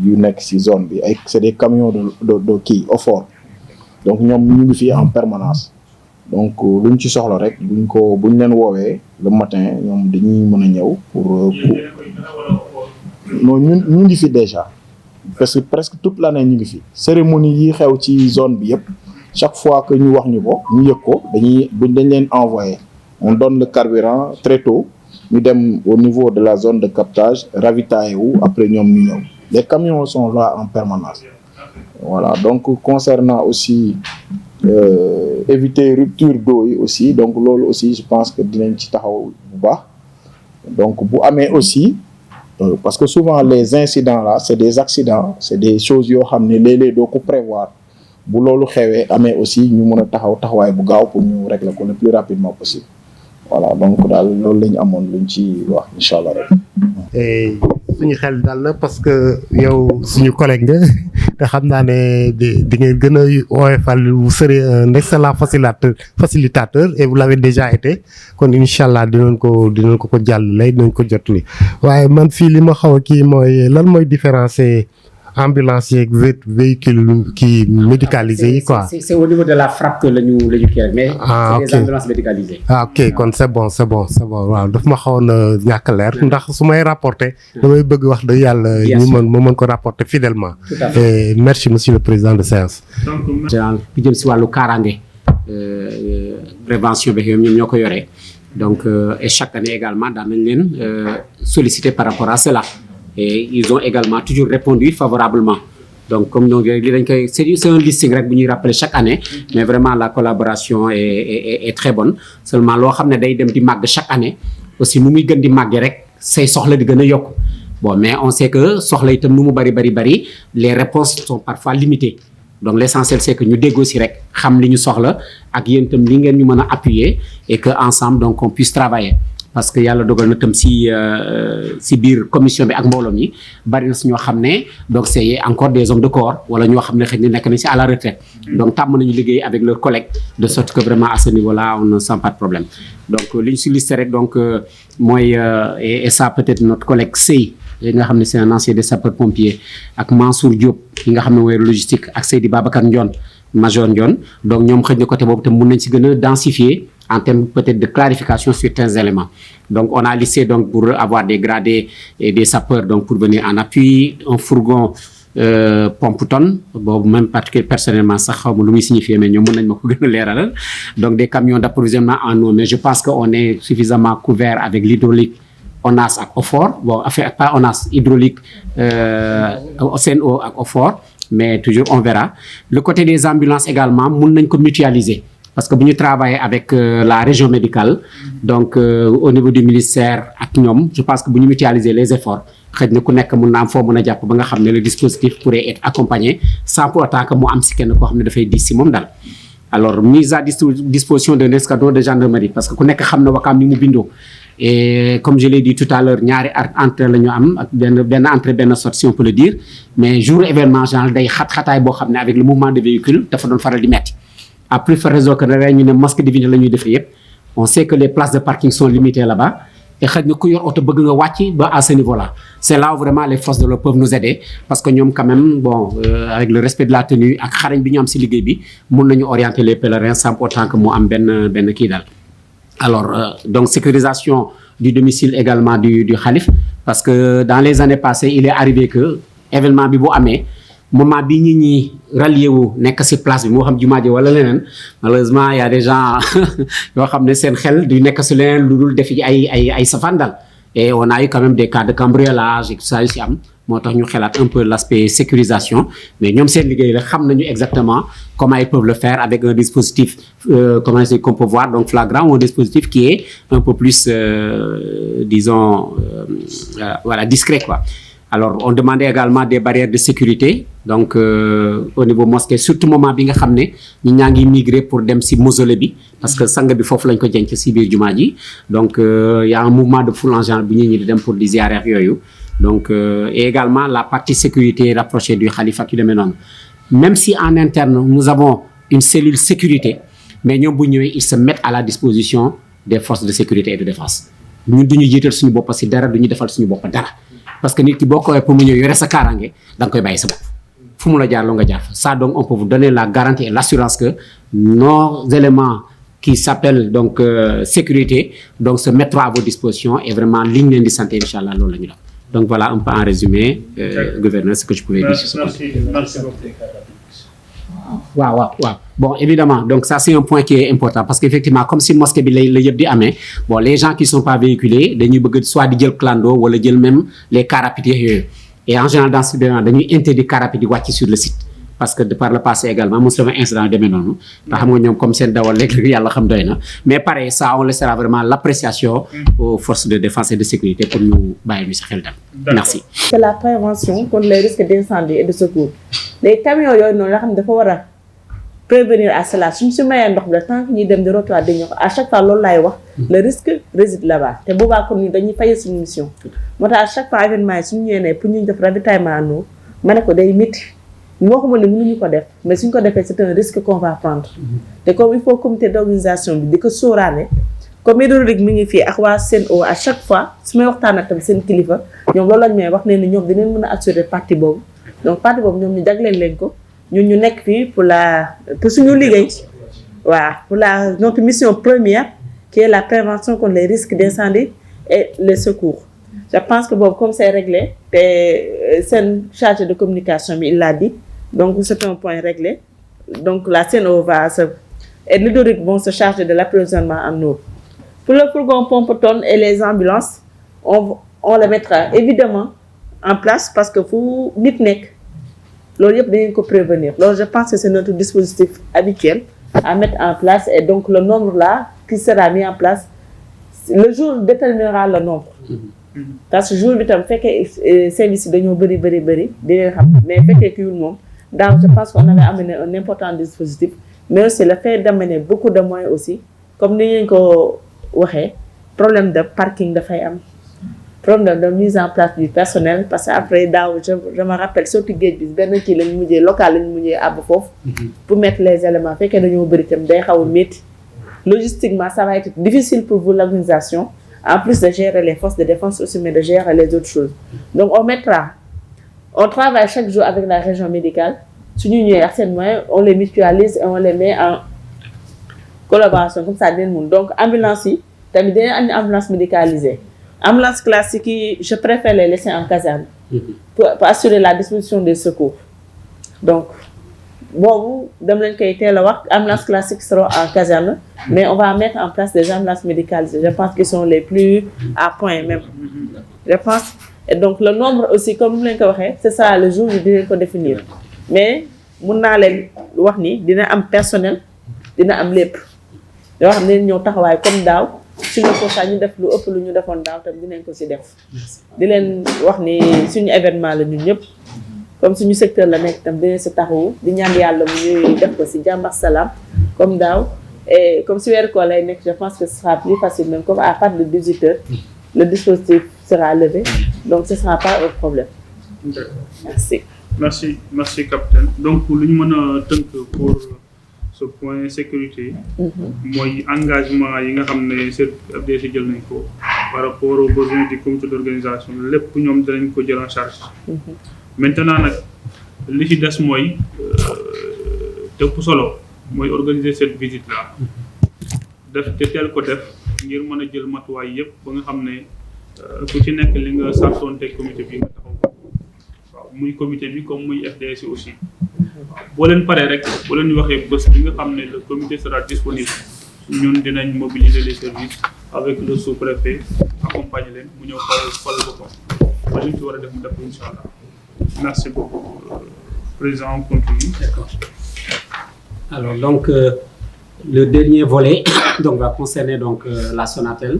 [SPEAKER 5] yu nekk ci zone bi ay c'est des camions de kii au fort donc ñoom ñu ngi fii en permanence donc luñ ci soxla rek buñ leen woowee le matin ñoom dañuy mën a ñëw pour non ñu ngi fi déjà parce que presque toute l'année ñu ngi fi cérémonie yi xew ci zone bi yëpp chaque fois que ñu wax ñu ko ñu yëg ko dañ leen envoyer on donne le carburant très tôt ñu dem au niveau de la zone de captage ravitailler wu après ñoom ñu ñëw les camions sont là en permanence voilà donc concernant aussi éviter rupture d'eau yi aussi donc loolu aussi je pense que dinañ ci taxaw bu baax donc bu amee aussi parce que souvent les incidents là c'est des accidents c'est des choses yoo xam ne léeg-léeg doo ko prévoir bu loolu xewee amee aussi ñu mën a taxawaay bu gaaw pour ñu régler ko le plus rapidement possible voilà donc daal loolu la ñu amoon luñ ci wax incha allah rek.
[SPEAKER 6] suñu xel dal na parce que yow suñu collègue nga te xam naa ne di ngeen gën a woyofal vous serez un excellent facilitateur et vous l'avez déjà été kon incha allah dinañ ko jàllale dinañ ko jotali waaye man fii li ma xaw a kii mooy lan mooy différencier ambulance yeeg véhicule qui médicalisé yi quoi.
[SPEAKER 2] C'est au niveau de la frappe que lañu kii rek mais c'est des ambulances médicalisées.
[SPEAKER 6] Ok kon c'est bon waaw daf ma xawoon a ñàkk leer ndax su may rapporter damay bëgg wax dëgg yàlla ma mën ko rapporter fidèlement. Et merci monsieur le président de séance.
[SPEAKER 2] donc lu jëm si wàllu kaaraange prévention bi ñoom ñoo ko yoree donc et chaque année également daan nañ leen solliciter par rapport à cela. Et ils ont également toujours répondu favorablement donc comme donc li dañ koy c'est un listing rek bu ñuy rappeler chaque année mais vraiment la collaboration est très bonne seulement loo xam ne day dem di màgg chaque année aussi nu muy gën di màggee rek say soxla di gën a yokk bon mais on sait que soxla itam nu mu bari les réponses sont parfois limitées donc l'essentiel c'est que ñu déggoo si rek xam li ñu soxla ak yéen itam li ngeen ñu mën a appuyer et que ensemble donc on puisse travailler parce que yàlla dogal na tam si biir commission bi ak mbooloo mi bari na si ñoo xam ne donc c'est encore des hommes de corps wala ñoo xam ne xëy na nekk nañ si à la retraite donc tàmm nañu liggéey avec leurs collègues de sorte que vraiment à ce niveau-là on ne sent pas de problème donc li ñu si listé rek donc mooy et ça peut-être notre collègue Sey yi nga xam ne c'est un ancien des sapeurs-pompiers ak Mansour Diop yi nga xam ne mooy logistique ak Seydi Babacar Ndione major Ndione donc ñoom xëy na côté boobu tam mun nañ si gën a densifier en termes peut-être de clarification sur certains éléments. Donc on a listé donc pour avoir des gradés et des sapeurs donc pour venir en appui, un fourgon pompe-tonne, bon, même particulièrement personnellement ça xaw ma lu muy signifier mais ñoom mën nañ ma ko gën a leeralal donc des camions d'approvisionnement en eau mais je pense que on est suffisamment couvert avec l'hydraulique ONAS ak OFOR bon enfin pas ONAS hydraulique Sen'Eau ak OFOR mais toujours on verra. Le côté des ambulances également mën nañ ko mutualiser. Parce que bu ñu travailler avec la région médicale donc au niveau du ministère ak ñoom je pense que bu ñu mutualiser les efforts xëy na ku nekk mun na am foo mën a jàpp ba nga xam ne le dispositif pourrait être accompagné sans pour autant que mu am si kenn koo xam ne dafay diis si moom daal. Alors mise à disposition d'un escadron de gendarmerie parce que ku nekk xam na Wakaam ni mu bindoo et comme je l'ai dit tout à l'heure ñaari entrée la ñu am ak benn entrée benn sortie si on peut le dire mais jour événement genre day xat-xataay boo xam ne avec le mouvement de véhicules dafa doon faral di metti. À plus forte raison que ñu ne masque de vidange la ñuy defee yëpp on sait que les places de parking sont limitées là-bas et xëy na ku yor oto bëgg nga wàcc ba à ce niveau-là c'est là où vraiment les forces de l'ordre peuvent nous aider parce que ñoom quand même bon avec le respect de la tenue ak xarañ bi ñu am si liggéey bi mun nañu orienter les pèlerins sans pour autant que mu am benn kii daal. Alors donc sécurisation du domicile également du khalife parce que dans les années passées il est arrivé que événement bi bu amee. Moment bi nit ñi rallié wu nekk ci place bi moo xam jumaa ji wala leneen malheureusement y a des gens yoo xam ne seen xel du nekk ci leneen lu dul def ay safandal et on a eu quand même des cas de cambriolage et tout ça yu ci am moo tax ñu xelaat un peu l'aspect sécurisation mais ñoom seen liggéey la xam nañu exactement comment ils peuvent le faire avec un dispositif comment est-ce qu'on peut voir donc flagrant ou un dispositif qui est un peu plus disons voilà discret quoi. Alors on demandait également des barrières de sécurité donc au niveau mosquée surtout moment bi nga xam ne ñi ñaa ngi migrer pour dem ci mausolée bi parce que sang bi foofu lañ ko jenc ci biir jumaa ji donc y a un mouvement de foule en général bu ñi di dem pour di ziyaare yooyu donc et également la partie sécurité rapprochée du khalife ak yu demee noonu même si en interne nous avons une cellule sécurité mais ñoom bu ñëwee ils se mettent à la disposition des forces de sécurité et de défense ñun duñu jiital suñu bopp ci dara duñu defal suñu bopp dara parce que nit ki boo ko pour mu ñëw yore sa kaaraange da nga koy bàyyi sa bopp fu mu la jaar loo nga jaar fa ça donc on peut vous donner la garantie et l'assurance que nos éléments qui s'appellent donc sécurité donc se mettront à vos dispositions et vraiment li ñu leen di sant incha allah loolu la ñu def donc voilà un peu en résumé gouverneur ce que je pouvais dire sur ce point.
[SPEAKER 3] Merci beaucoup.
[SPEAKER 2] waaw bon évidemment donc ça c'est un point qui est important parce qu'effectivement comme si mosquée bi la yëpp di amee bon les gens qui sont pas véhiculés dañuy bëgg soit di jël clando wala jël même les car rapides yooyu et en général dans ce cas dañuy interdit car rapide di wàcc sur le site parce que de par le passé également mos na incident demee noonu te xam nga ñoom comme seen dawal léegi yàlla xam doy na mais pareil ça on laissera vraiment l'appréciation aux forces de défense et de sécurité pour ñu bàyyi ñu si xel tam merci.
[SPEAKER 7] C'est la prévention contre les risques d'incendie et de secours les camions yooyu noonu la xam ne dafa war a prévenir à cela suñ si mayee ndox bi la tant que ñuy dem di rotuwaat di ñëw à chaque fois loolu laay wax le risque réside là-bas te boobaa kon ñu dañuy fayee suñu mission moo tax à chaque fois événement yi suñu ñëwee pour ñu def ravitaillement en eau ma ne ko day métti ñu waxuma ne mënuñu ko def mais suñ ko defee c'est un risque qu'on va prendre te comme il faut comité d'organisation bi di ko sóoraale comme hydraulique mi ngi fii ak waa Sen'Eau à chaque fois su may waxtaan ak tam seen kilifa ñoom loolu lañ may wax ne ni ñoom dinañ mën a assurer partie boobu donc partie boobu ñoom ñu jagleel leen ko ñun ñu nekk fii pour suñu liggéey waaw pour notre mission première qui est la prévention contre les risques d'incendie et les secours je pense que boobu comme c'est réglé te seen chargé de communication bi il l'a dit donc c'est un point réglé donc la Sen'Eau et l'hydraulique vont se charger de l'approvisionnement en eau pour le fourgon pompe-tonne et les ambulances on le mettra évidemment en place parce que fu nit nekk loolu yëpp dañu ko prévenir loolu je pense que c'est notre dispositif habituel à mettre en place et donc le nombre là qui sera mis en place le jour déterminera le nombre parce que jour bi tam fekkee service yi dañoo bëri dinañ xam mais fekkee kiiwul moom daaw je pense qu'on avait amené un important dispositif mais aussi le fait d'amener beaucoup de moyens aussi comme ni ñu ko waxee problème de parking dafay am problème de mise en place du personnel parce que après daaw je me rappelle surtout géej bi benn kii lañ mujjee local lañ mujjee àbb foofu pour mettre les éléments fekkee dañoo bëri itam day xaw a métti logistiquement ça va être difficile pour vous l'organisation en plus de gérer les forces de défense aussi mais de gérer les autres choses donc on travaille chaque jour avec la région médicale suñu ñëwee ak seen moyens on les mutualise et on les met en collaboration comme ça dinañ mun donc ambulance yi tamit dañuy andi ambulance médicalisée ambulance classique yi je préfère les laisser en caserne pour assurer la distribution des secours donc boobu dem lañ koy teel a wax ambulance classique seront en caserne mais on va mettre en place des ambulances médicalisées je pense qu'ils sont les plus à point même je pense et donc le nombre aussi comme ni leen ko waxee c'est ça le jour bi dinañ ko définir mais mun naa leen wax ni dina am personnel dina am lépp yoo xam ne ñëw taxawaay comme daaw suñu ko sax ñu def lu ëpp lu ñu defoon daaw tam dinañ ko ci def di leen wax ni suñu événement la ñun ñëpp comme suñu secteur la nekk tam dinañ ci taxawu di ñaan yàlla mu ñuy def ko ci jàmm ak salaam comme daaw et comme ci weeru koor lay nekk je pense que ce sera plus facile même comme à partir de 18 heures le dispositif sera levé donc ce sera pas un problème.
[SPEAKER 3] Merci capitaine donc lu ñu mën a tënk pour ce point sécurité mooy engagement yi nga xam ne FDC jël nañ ko par rapport aux besoins du comité d'organisation lépp ñoom danañ ko jël en charge maintenant nag li ci des mooy tëpp solo mooy organiser cette visite là def te teel ko def ngir mën a jël matuwaay yëpp ba nga xam ne ku ci nekk li nga sartoon teg comité bi nga taxaw waaw muy comité bi comme muy FDC aussi boo leen paree rek boo leen waxee bés bi nga xam ne le comité sera disponible ñun dinañ mobiliser les services avec le sous-préfet accompagner leen mu ñëw xool boppam ba li ñu ci war a def mu def incha allah merci beaucoup président on continue.
[SPEAKER 2] D'accord. Alors donc le dernier volet donc va concerner donc la Sonatel,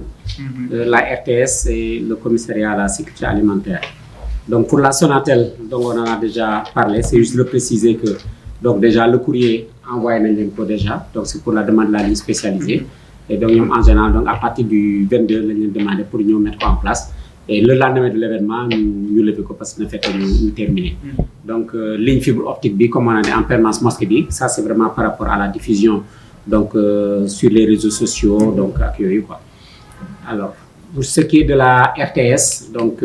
[SPEAKER 2] la RTS et le commissariat à la sécurité alimentaire. Donc pour la Sonatel, donc on en a déjà parlé, c'est juste de préciser que donc déjà le courrier envoyé nañ leen ko déjà, donc c'est pour la demande de la ligne spécialisée. Et donc ñoom en général donc à partir du 22 lañ leen demandé pour ñu mettre ko en place. Et le lendemain de l'événement ñu lever ko parce que na fekk ñu terminé. Donc ligne fibre optique bi comme on a dit en permanence mosquée bi, ça c'est vraiment par rapport à la diffusion donc sur les réseaux sociaux donc ak yooyu quoi. Alors pour ce qui est de la RTS donc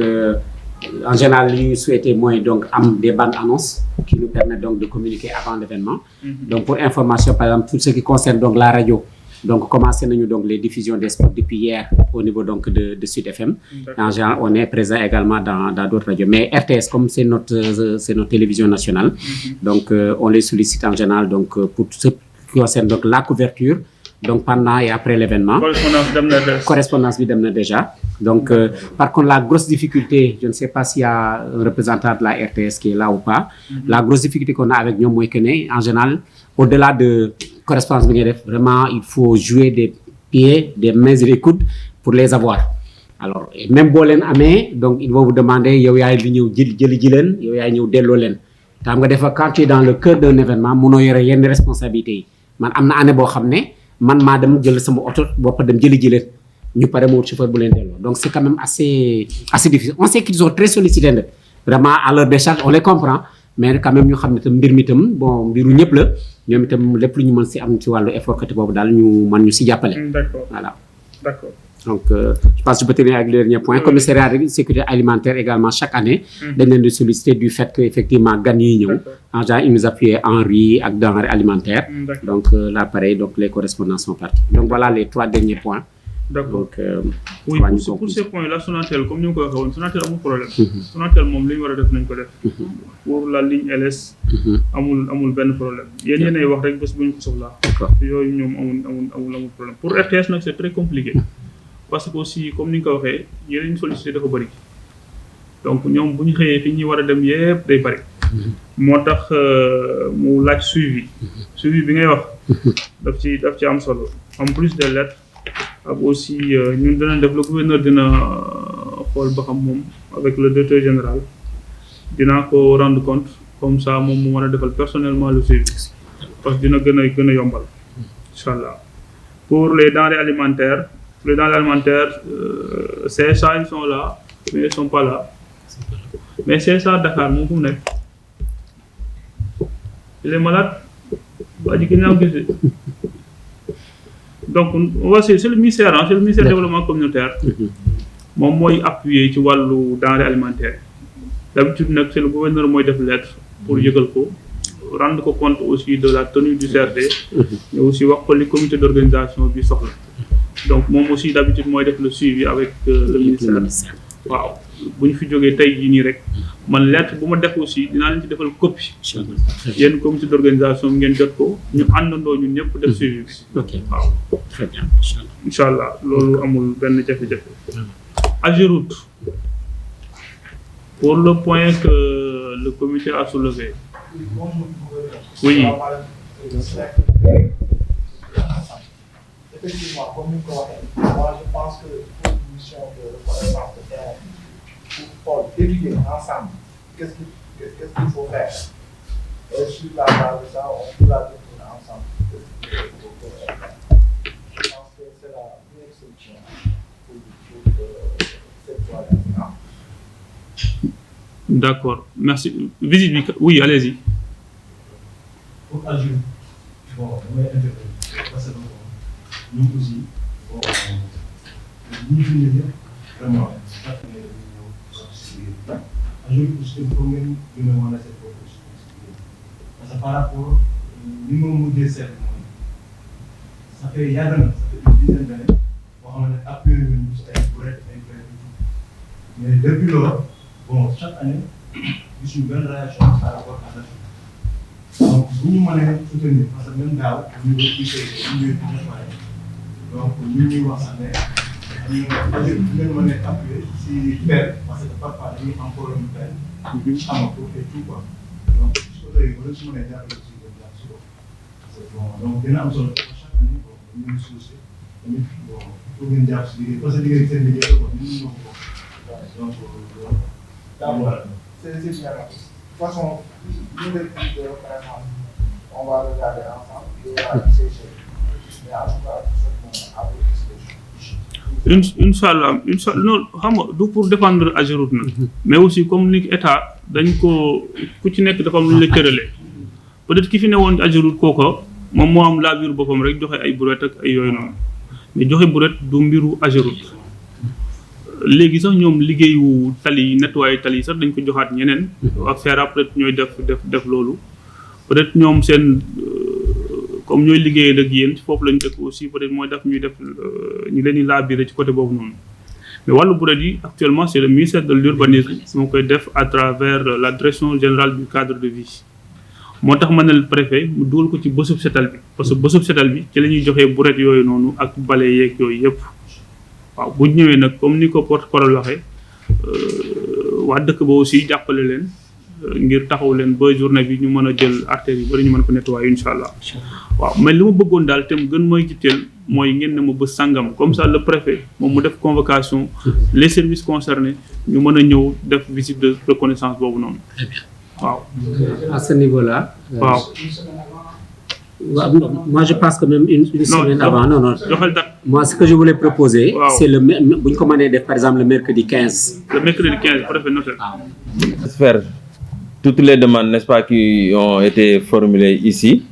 [SPEAKER 2] en général li ñu souhaité mooy donc am des bandes annonces qui nous permettent donc de communiquer avant l'événement. Donc pour information par exemple tout ce qui concerne donc la radio donc commencé nañu donc les diffusions des sports depuis hier au niveau donc de Sud FM. En général on est présent également dans d'autres radios mais RTS comme c'est notre télévision nationale. Donc on les sollicite en général donc pour ce qui concerne donc la couverture donc pendant et après l'événement. Correspondance bi dem na déjà. Donc par contre la grosse difficulté je ne sais pas s'il y a un représentant de la RTS qui est là ou pas. La grosse difficulté qu'on a avec ñoom mooy que ne en général au-delà de correspondance bi ngay def vraiment il faut jouer des pieds des mains et des coudes pour les avoir. Alors même boo leen amee donc ils vont vous demander yow yaay di ñëw jëli ji leen yow yaay ñëw delloo leen. Xam nga defa quand tu es dans le cœur d'un événement mënoo yore yenn responsabilités yi man am na année boo xam ne man maa dem jël sama oto bopp dem jëli ji leen ñu pare moo chauffeur bu leen delloo donc c'est quand même assez difficile on sait qu'ils sont très sollicités nag vraiment à leur décharge on les comprend mais quand même ñu xam ne tam mbir mi tam bon mbiru ñëpp la ñoom itam lépp lu ñu mën si am ci wàllu effort côté boobu daal ñu mën ñu si jàppale.
[SPEAKER 3] D'accord.
[SPEAKER 2] Voilà.
[SPEAKER 3] D'accord.
[SPEAKER 2] Donc je pense que je peux terminer avec le dernier point. Commissariat de sécurité alimentaire également chaque année dañ leen di solliciter du fait que effectivement gan yi ñëw en général ils nous appuient en riz ak denrées alimentaires. Donc là pareil donc les correspondances sont parties. Donc voilà les 3 derniers points.
[SPEAKER 3] D'accord.
[SPEAKER 2] Donc
[SPEAKER 3] oui pour ces points là Sonatel comme ni nga ko waxee woon Sonatel amul problème. Sonatel moom li ñu war a def nañ ko def. Pour la ligne LS. amul benn problème yéenay wax rek bés bu ñu ko soxlaa.
[SPEAKER 2] D'accord.
[SPEAKER 3] Yooyu ñoom amul problème pour RTS nag c'est très compliqué. Parce que aussi comme ni nga ko waxee yeneen sollicité dafa bëri donc ñoom bu ñu xëyee fi ñuy war a dem yépp day bëri. moo tax mu laaj suivi bi ngay wax daf ci am solo en plus des lettres ak aussi ñun dinañ def le gouverneur dina xool ba xam moom avec le directeur général dinaa ko rendre compte comme ça moom mu mën a defal personnellement le suivi parce que dina gën a yombal incha allah pour les denrées alimentaires les denrées alimentaires, CSA, ils sont là, mais ils ne sont pas là. Mais CSA Dakar, mon coup, il est malade. Donc, c'est le ministère, c'est le ministère du développement communautaire. Moi, je appuyer sur le denrées alimentaires. D'habitude, c'est le gouverneur qui a fait lettre pour rendre compte aussi de la tenue du CRD, mais aussi pour les comités d'organisation du socle. Donc, moi aussi, d'habitude, moi, je fais le suivi avec le ministère. Wow. Si je fais une lettre, je vais aussi une copie. Il y a une comité d'organisation qui est nous avons le suivi.
[SPEAKER 2] Très bien.
[SPEAKER 3] Inch'Allah, c'est ce que Ageroute, pour le point que le comité a soulevé. Oui.
[SPEAKER 8] Effectivement, comme moi je pense que pour une mission de reconnaissance de terrain, pour étudier ensemble qu'est-ce qu'il faut faire. Et sur la base de ça, on pourra définir ensemble ce qu'il faut faire. Je pense que c'est la meilleure solution pour cette fois-là.
[SPEAKER 3] D'accord, merci. Visite, oui, allez-y.
[SPEAKER 9] Pour ajouter, bon, on va intervenir. Parce que nous aussi, bon, nous venons vraiment, ajouter aussi le problème de nous à cette proposition. Parce que par rapport au minimum de cette ça fait il y a ça fait une dizaine d'années, on a appuyé nous sur un projet, mais depuis lors, bon, chaque année, il y a une bonne réaction par rapport à ça. Donc, nous nous soutenir parce que même là, nous avons donc, nous avons appuyé si faire parce que parfois, il y a encore une peine, et tout quoi. Donc, je suis donc, il y a un seul chaque année, nous nous soucions. Pour une diable, parce que les gens donc,
[SPEAKER 8] voilà. C'est bien. De toute façon, nous les plus de représentants, on va regarder ensemble, il y aura une CG. Mais en tout cas, avec
[SPEAKER 3] Inch'Allah, non, pour défendre Ageroute, mais aussi comme l'État, ku ci nekk dafa am lu la tëralee peut-être ki fi ne woon Ageroute kooka moom moo am laa biir boppam rek joxe ay brouette ak ay yooyu noonu mais joxe brouette du mbiru Ageroute léegi sax ñoom liggéeyu tali nettoyer tali sax dañ ko joxaat ñeneen ak FERA peut-être ñooy def loolu peut-être ñoom seen comme ñooy liggéeyee ak yéen foofu lañu dëkk aussi peut-être mooy def ñuy def ñu leen di laabiré ci côté boobu noonu mais wàllu brouette yi actuellement c'est le ministère de l'urbanisme moo koy def à travers la direction générale du cadre de vie moo tax ma ne le préfet mu dugal ko ci bësub setal bi parce que bësub setal bi ci la ñuy joxee brouette yooyu noonu ak bale yeeg yooyu yëpp waaw bu ñëwee nag comme ni ko porte-parole waxee waa dëkk ba aussi jàppale leen ngir taxaw leen ba journée bi ñu mën a jël artères yi bari ñu mën ko nettoyer inch'Allah waaw mais li ma bëggoon daal te mu gën mooy jitteel mooy ngeen ne ma bés sangam comme ça le préfet moom mu def convocation les services concernés ñu mën a ñëw def visite de reconnaissance boobu noonu waaw
[SPEAKER 2] à ce niveau-là
[SPEAKER 3] waaw
[SPEAKER 2] moi je pense que même une semaine avant non
[SPEAKER 3] joxal date
[SPEAKER 2] moi ce que je voulais proposer c'est le bu ñu ko mënee def par exemple le mercredi 15
[SPEAKER 3] le mercredi 15 préfet noté
[SPEAKER 10] faire toutes les demandes, n'est-ce pas, qui ont été formulées ici,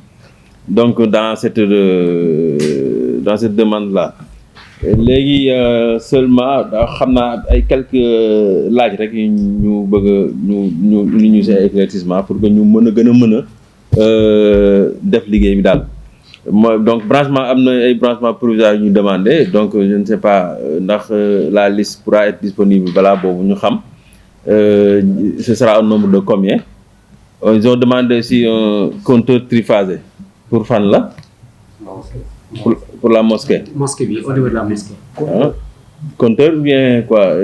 [SPEAKER 10] donc dans cette demande-là. Légui seulement xamna ay quelques laaj rek ñu bëgg ñu sé éclaircissement pour que ñu mëna def liggéey bi dal. Donc branchement amna ay branchement provisoire ñu demander donc je ne sais pas ndax la liste pourra être disponible bala bobu ñu xam. Ce sera un nombre de combien? Ils ont demandé aussi un compteur triphasé. Pour fan là? Pour la mosquée.
[SPEAKER 2] Mosquée, oui, au niveau de la mosquée.
[SPEAKER 10] Hein? Compteur ou bien quoi?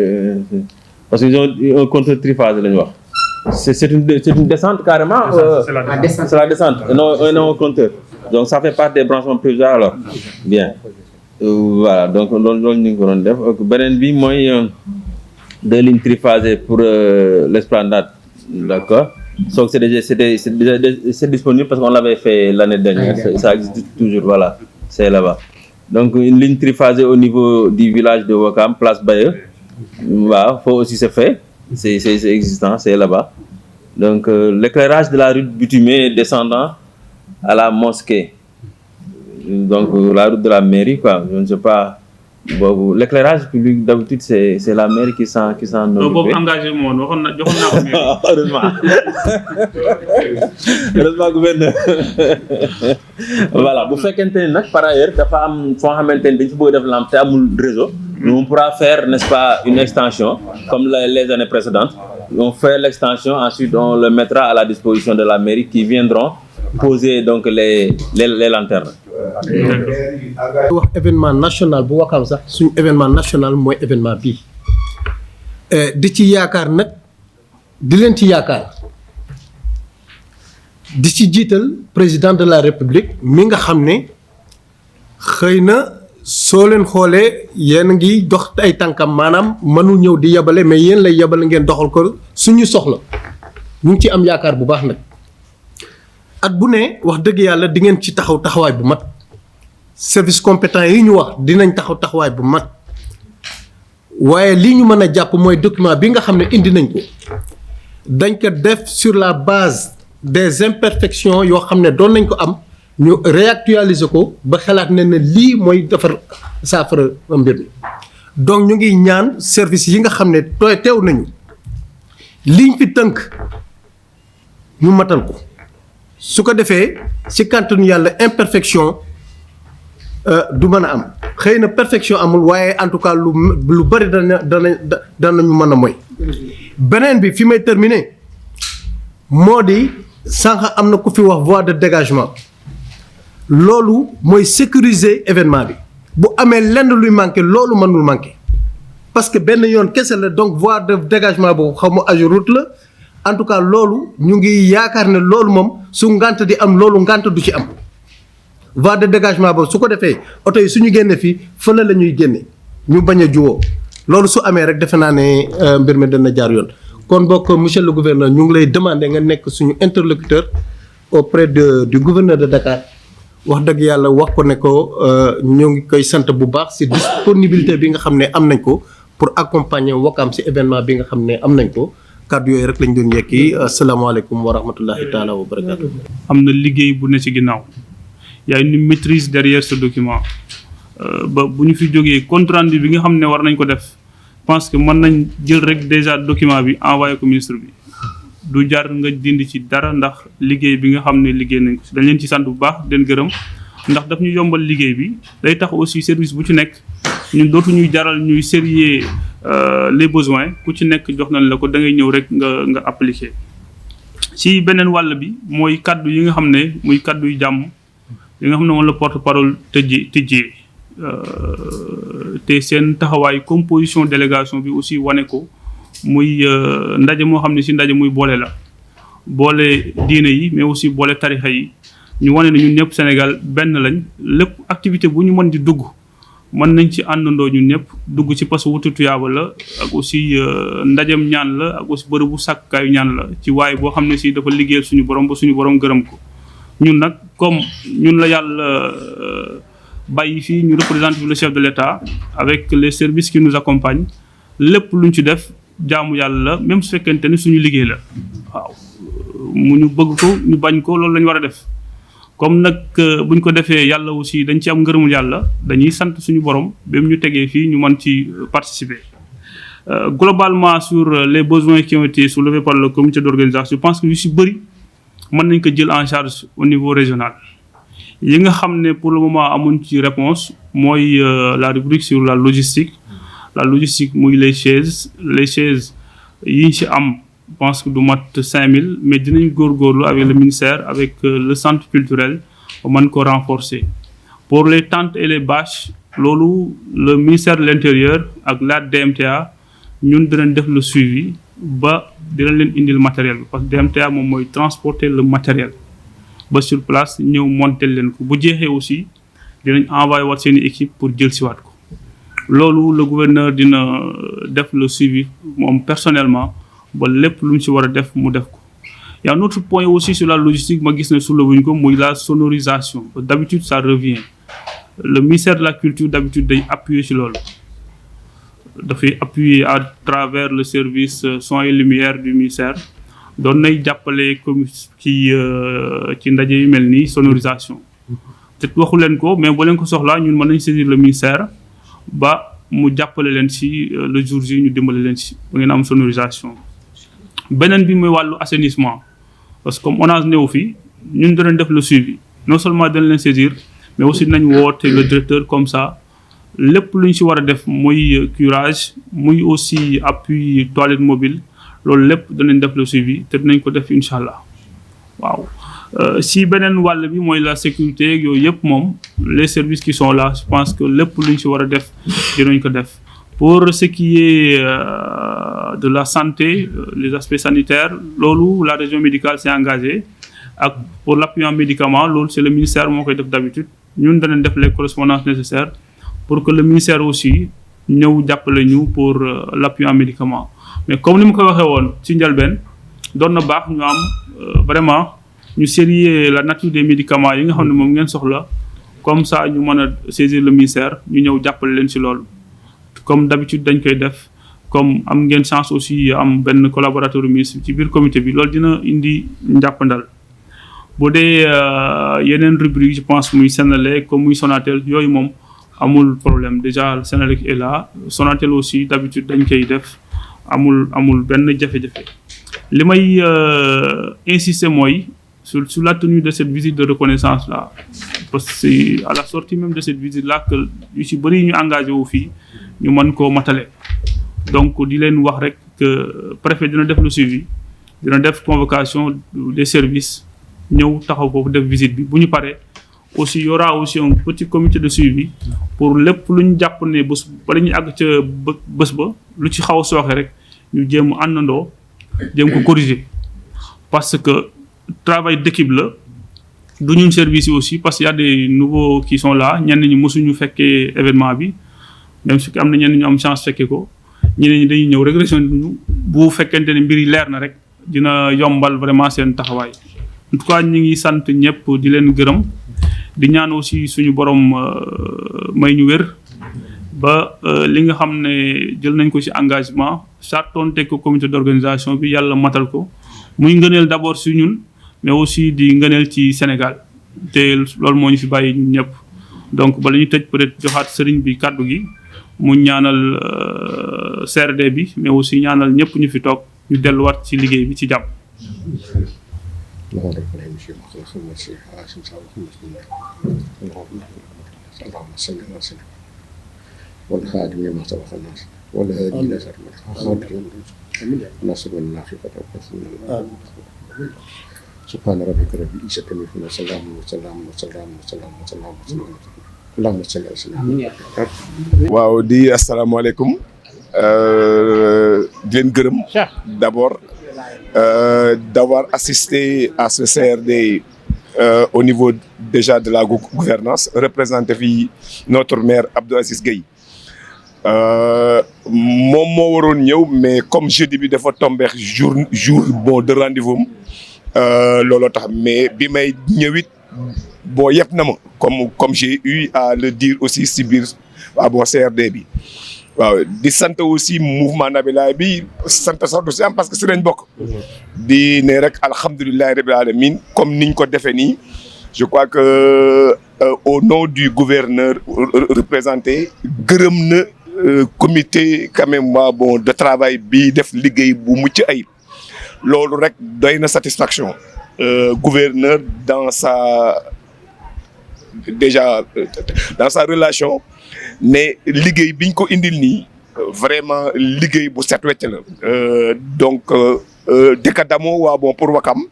[SPEAKER 10] Parce qu'ils ont un compteur triphasé. C'est une descente carrément?
[SPEAKER 2] C'est la descente.
[SPEAKER 10] C'est la descente, non un compteur. Donc ça fait partie des branchements provisoires alors? Bien. Voilà, donc nous avons fait. Benen bi moy 2 lignes triphasées pour l'esplanade, d'accord. Donc c'est disponible parce qu'on l'avait fait l'année dernière, ça existe toujours, voilà, c'est là-bas. donc une ligne triphasée au niveau du village de Ouakam, place Baye. Waaw, faut aussi se faire. C'est existant, c'est là-bas. Donc l'éclairage de la route bitumée descendant à la mosquée. Donc la route de la mairie, quoi. Je ne sais pas. Bon, l'éclairage public d'habitude c'est la mairie qui s'en occupe.
[SPEAKER 3] boobu engagé moo waxoon na joxoon naa ko mairie.
[SPEAKER 10] Heureusement. Heureusement gouverneur. Voilà, bu fekkente ni nag par ailleurs dafa am foo xamante ni dañ fa bëgg def lampe te amul réseau. On pourra faire, n'est-ce pas, une extension comme les années précédentes. On fait l'extension, ensuite on le mettra à la disposition de la mairie qui viendront poser donc les lanternes.
[SPEAKER 11] wax événement national bu Ouakam sax suñu événement national mooy événement bii di ci yaakaar nag di leen ci yaakaar di ci jiital président de la république mi nga xam ne xëy na soo leen xoolee yéen ngi dox ay tànkam maanaam mënul ñëw di yebale mais yéen lay yebale ngeen doxal ko suñu soxla ñu ngi ci am yaakaar bu baax nag. at bu ne wax dëgg yàlla di ngeen ci taxaw taxawaay bu mat service compétent yi ñu wax dinañ taxaw taxawaay bu mat waaye lii ñu mën a jàpp mooy document bi nga xam ne indi nañ ko dañ ko def sur la base des imperfections yoo xam ne doon nañ ko am ñu réactualiser ko ba xalaat ne ne lii mooy defar saafara mbir mi donc ñu ngi ñaan service yi nga xam ne teew nañu liñ fi tënk ñu matal ko su ko defee ci kàntanu yàlla imperfection du mën a am xëy na perfection amul waaye en tout cas lu bari danañu mën a mooy. beneen bi fi may terminer moo di sànq am na ku fi wax voie de dégagement loolu mooy sécuriser événement bi bu amee lenn luy manqué loolu mënul manqué parce que benn yoon kese la donc voie de dégagement boobu xaw ma AGEROUTE la. en tout cas loolu ñu ngi yaakaar ne loolu moom su ngant di am loolu ngant du ci am voie de dégagement boobu su ko defee oto yi suñu génne fii fële la ñuy génne ñu bañ a juwoo loolu su amee rek defe naa ne mbir mi dana jaar yoon kon bokk monsieur le gouverneur ñu ngi lay demander nga nekk suñu interlocuteur auprès du gouverneur de Dakar wax dëgg yàlla wax ko ne ko ñoo ngi koy sant bu baax ci disponibilité bi nga xam ne am nañ ko pour accompagner Ouakam ci événement bi nga xam ne am nañ ko kàddu yooyu rek lañ doon yekki asalaamaaleykum wa rahmatullahi taala wa barakaatu.
[SPEAKER 3] am na liggéey bu ne ci ginnaaw y a une maîtrise derrière ce document ba bu ñu fi jógee compte rendu bi nga xam ne war nañ ko def pense que mën nañ jël rek déjà document bi envoyé ko ministre bi du jar nga dindi ci dara ndax liggéey bi nga xam ne liggéey nañ ko ci dañ leen ci sant bu baax den gërëm ndax daf ñu yombal liggéey bi day tax aussi service bu ci nekk ñun dootu ñuy jaral ñuy sérier les besoins ku ci nekk jox nañ la ko da ngay ñëw rek nga appliquer ci beneen wàll bi mooy kaddu yi nga xam ne muy kaddu yu jàmm yi nga xam ne moom la porte parole tëjee te seen taxawaay composition délégation bi aussi wane ko muy ndaje moo xam ne ci ndaje muy boole la boole diine yi mais aussi boole tarixa yi ñu wane ne ñun ñëpp Sénégal benn lañ lépp activité bu ñu mën di dugg mën nañ ci àndandoo ñun ñëpp dugg ci parce que wutu tuyaaba la ak aussi ndajem ñaan la ak aussi bërëbu sàkkaayu ñaan la ci waaye boo xam ne si dafa liggéeyal suñu borom ba suñu borom gërëm ko ñun nag comme ñun la yàlla bàyyi fii ñu représente le chef de l'État avec les services qui nous accompagnent lépp luñ ci def jaamu yàlla la même su fekkente ni suñu liggéey la waaw mu ñu bëgg ko ñu bañ ko loolu la ñu war a def comme nag buñ ko defee yàlla aussi dañ ci am ngërëmul yàlla dañuy sant suñu borom ba mu ñu tegee fii ñu mën ci participer. Globalement sur les besoins qui ont été soulevés par le comité d'organisation je pense que yu si bëri mën nañ ko jël en charge au niveau régional yi nga xam ne pour le moment amuñ ci réponse mooy la rubrique sur la logistique muy les chaises yi ñu ci am je pense que du mat 5000 mais dinañ góorgóorlu avec le ministère avec le centre culturel mën ko renforcer pour les tentes et les bâches loolu le ministère de l'intérieur ak la DMTA ñun dinañ def le suivi ba dinañ leen indil matériel bi parce que DMTA moom mooy transporter le matériel ba sur place ñëw monter leen ko bu jeexee aussi dinañ envoyer waat seeni équipe pour jël si waat ko loolu le gouverneur dina def le suivi moom personnellement ba lépp lu ñu ci war a def mu def ko. Y a un autre point aussi sur la logistique ma gis ne soulevé wuñ ko muy la sonorisation d'habitude ça revient le ministère de la culture d'habitude day appuyer ci loolu dafay appuyer à travers le service son et lumière du ministère doon nay jàppale comme ci ndaje yu mel nii sonorisation te waxu leen ko mais boo leen ko soxlaa ñun mën nañ saisir le ministère ba mu jàppale leen ci le jour J ñu dimbale leen ci ba ngeen am sonorisation. beneen bi mooy wàllu assainissement parce que comme ONAS néew fi ñun danañ def le suivi non seulement dañ leen saisir mais aussi nañ woote le directeur comme ça lépp lu ñu ci war a def muy curage muy aussi appui toilette mobile loolu lépp danañ def le suivi te dinañ ko def incha allah waaw. si beneen wàll bi mooy la sécurité yooyu yëpp moom les services qui sont là je pense que lépp lu ñu ci war a def dinañ ko def. Pour ce qui est de la santé, les aspects sanitaires, loolu la région médicale s'est engagée. Ak pour l'appui en médicaments, loolu c'est le ministère moo koy def d'habitude. ñun danañ def les correspondances nécessaires pour que le ministère aussi ñëw jàppale ñu pour l'appui en médicaments. Mais comme ni ma ko waxee woon ci njëlbeen doon na baax ñu am vraiment ñu sérieux la nature des médicaments yi nga xam ne moom ngeen soxla comme ça ñu mën a saisir le ministère ñu ñëw jàppale leen ci loolu. Comme d'habitude dañ koy def comme am ngeen chance aussi am benn collaborateur ministre ci biir comité bi loolu dina indi njàppandal bu dee yeneen rubrique je pense muy Senelec comme muy Sonatel yooyu moom amul problème déjà Senelec est là Sonatel aussi d'habitude dañ koy def amul benn jafe-jafe li may insister mooy sur la tenue de cette visite de reconnaissance là parce que c'est à la sortie même de cette visite là que yu ci bëri ñu engagé wu fii ñu mën koo matale donc di leen wax rek que préfet dina def le suivi dina def convocation des services ñëw taxaw foofu def visite bi bu ñu paree aussi y aura aussi un petit comité de suivi pour lépp lu ñu jàpp ne bés bala ñuy àgg ca bés ba lu ci xaw a sooxe rek ñu jéem a àndandoo jéem ko corriger parce que travail d'équipe la du ñun service yi aussi parce que y a des nouveaux qui sont là ñenn ñi mosuñu fekkee événement bi même su am na ñenn ñu am chance fekkee ko ñeneen ñi dañuy ñëw rek rejoindre ñu bu fekkente ne mbir yi leer na rek dina yombal vraiment seen taxawaay en tout cas ñu ngi sant ñëpp di leen gërëm di ñaan aussi suñu borom may ñu wér ba li nga xam ne jël nañ ko ci engagement sartonte ko comité d'organisation bi yàlla matal ko muy ngëneel d'abord ci ñun mais aussi di ngëneel ci Sénégal te loolu moo ñu fi bàyyi ñun ñëpp donc bala ñu tëj peut-être joxaat sëriñ bi kàddu gi mu ñaanal CRD bi mais aussi ñaanal ñëpp ñu fi toog ñu delluwaat ci liggéey bi ci jàmm.
[SPEAKER 12] سبحان ربك رب العزة عما يصفون وسلام اللهم صل على سيدنا
[SPEAKER 4] waaw di asalaamaaleykum di leen gërëm d'abord d'avoir assisté à ce CRD au niveau déjà de la gouvernance représenté fii notre maire Abdou Aziz Gueye moom moo waroon ñëw mais comme jeudi bi dafa tombé jour bon de rendez-vous looloo tax mais bi may ñëwit bon yëpp na ma comme j'ai eu à le dire aussi si biir bon CRD bi waaw di sant aussi mouvement Nabila bi sant sax du si am parce que si lañ bokk di ne rek alhamdulillahi rabbil alamin comme niñ ko defee nii je crois que au nom du gouverneur représenté gërëm na comité quand même bon de travail bi def liggéey bu mucc ayib loolu rek doy na satisfaction gouverneur dans sa relation ne liggéey biñ ko indil nii vraiment liggéey bu set wecc la donc décadamoo waa bon pour Wakam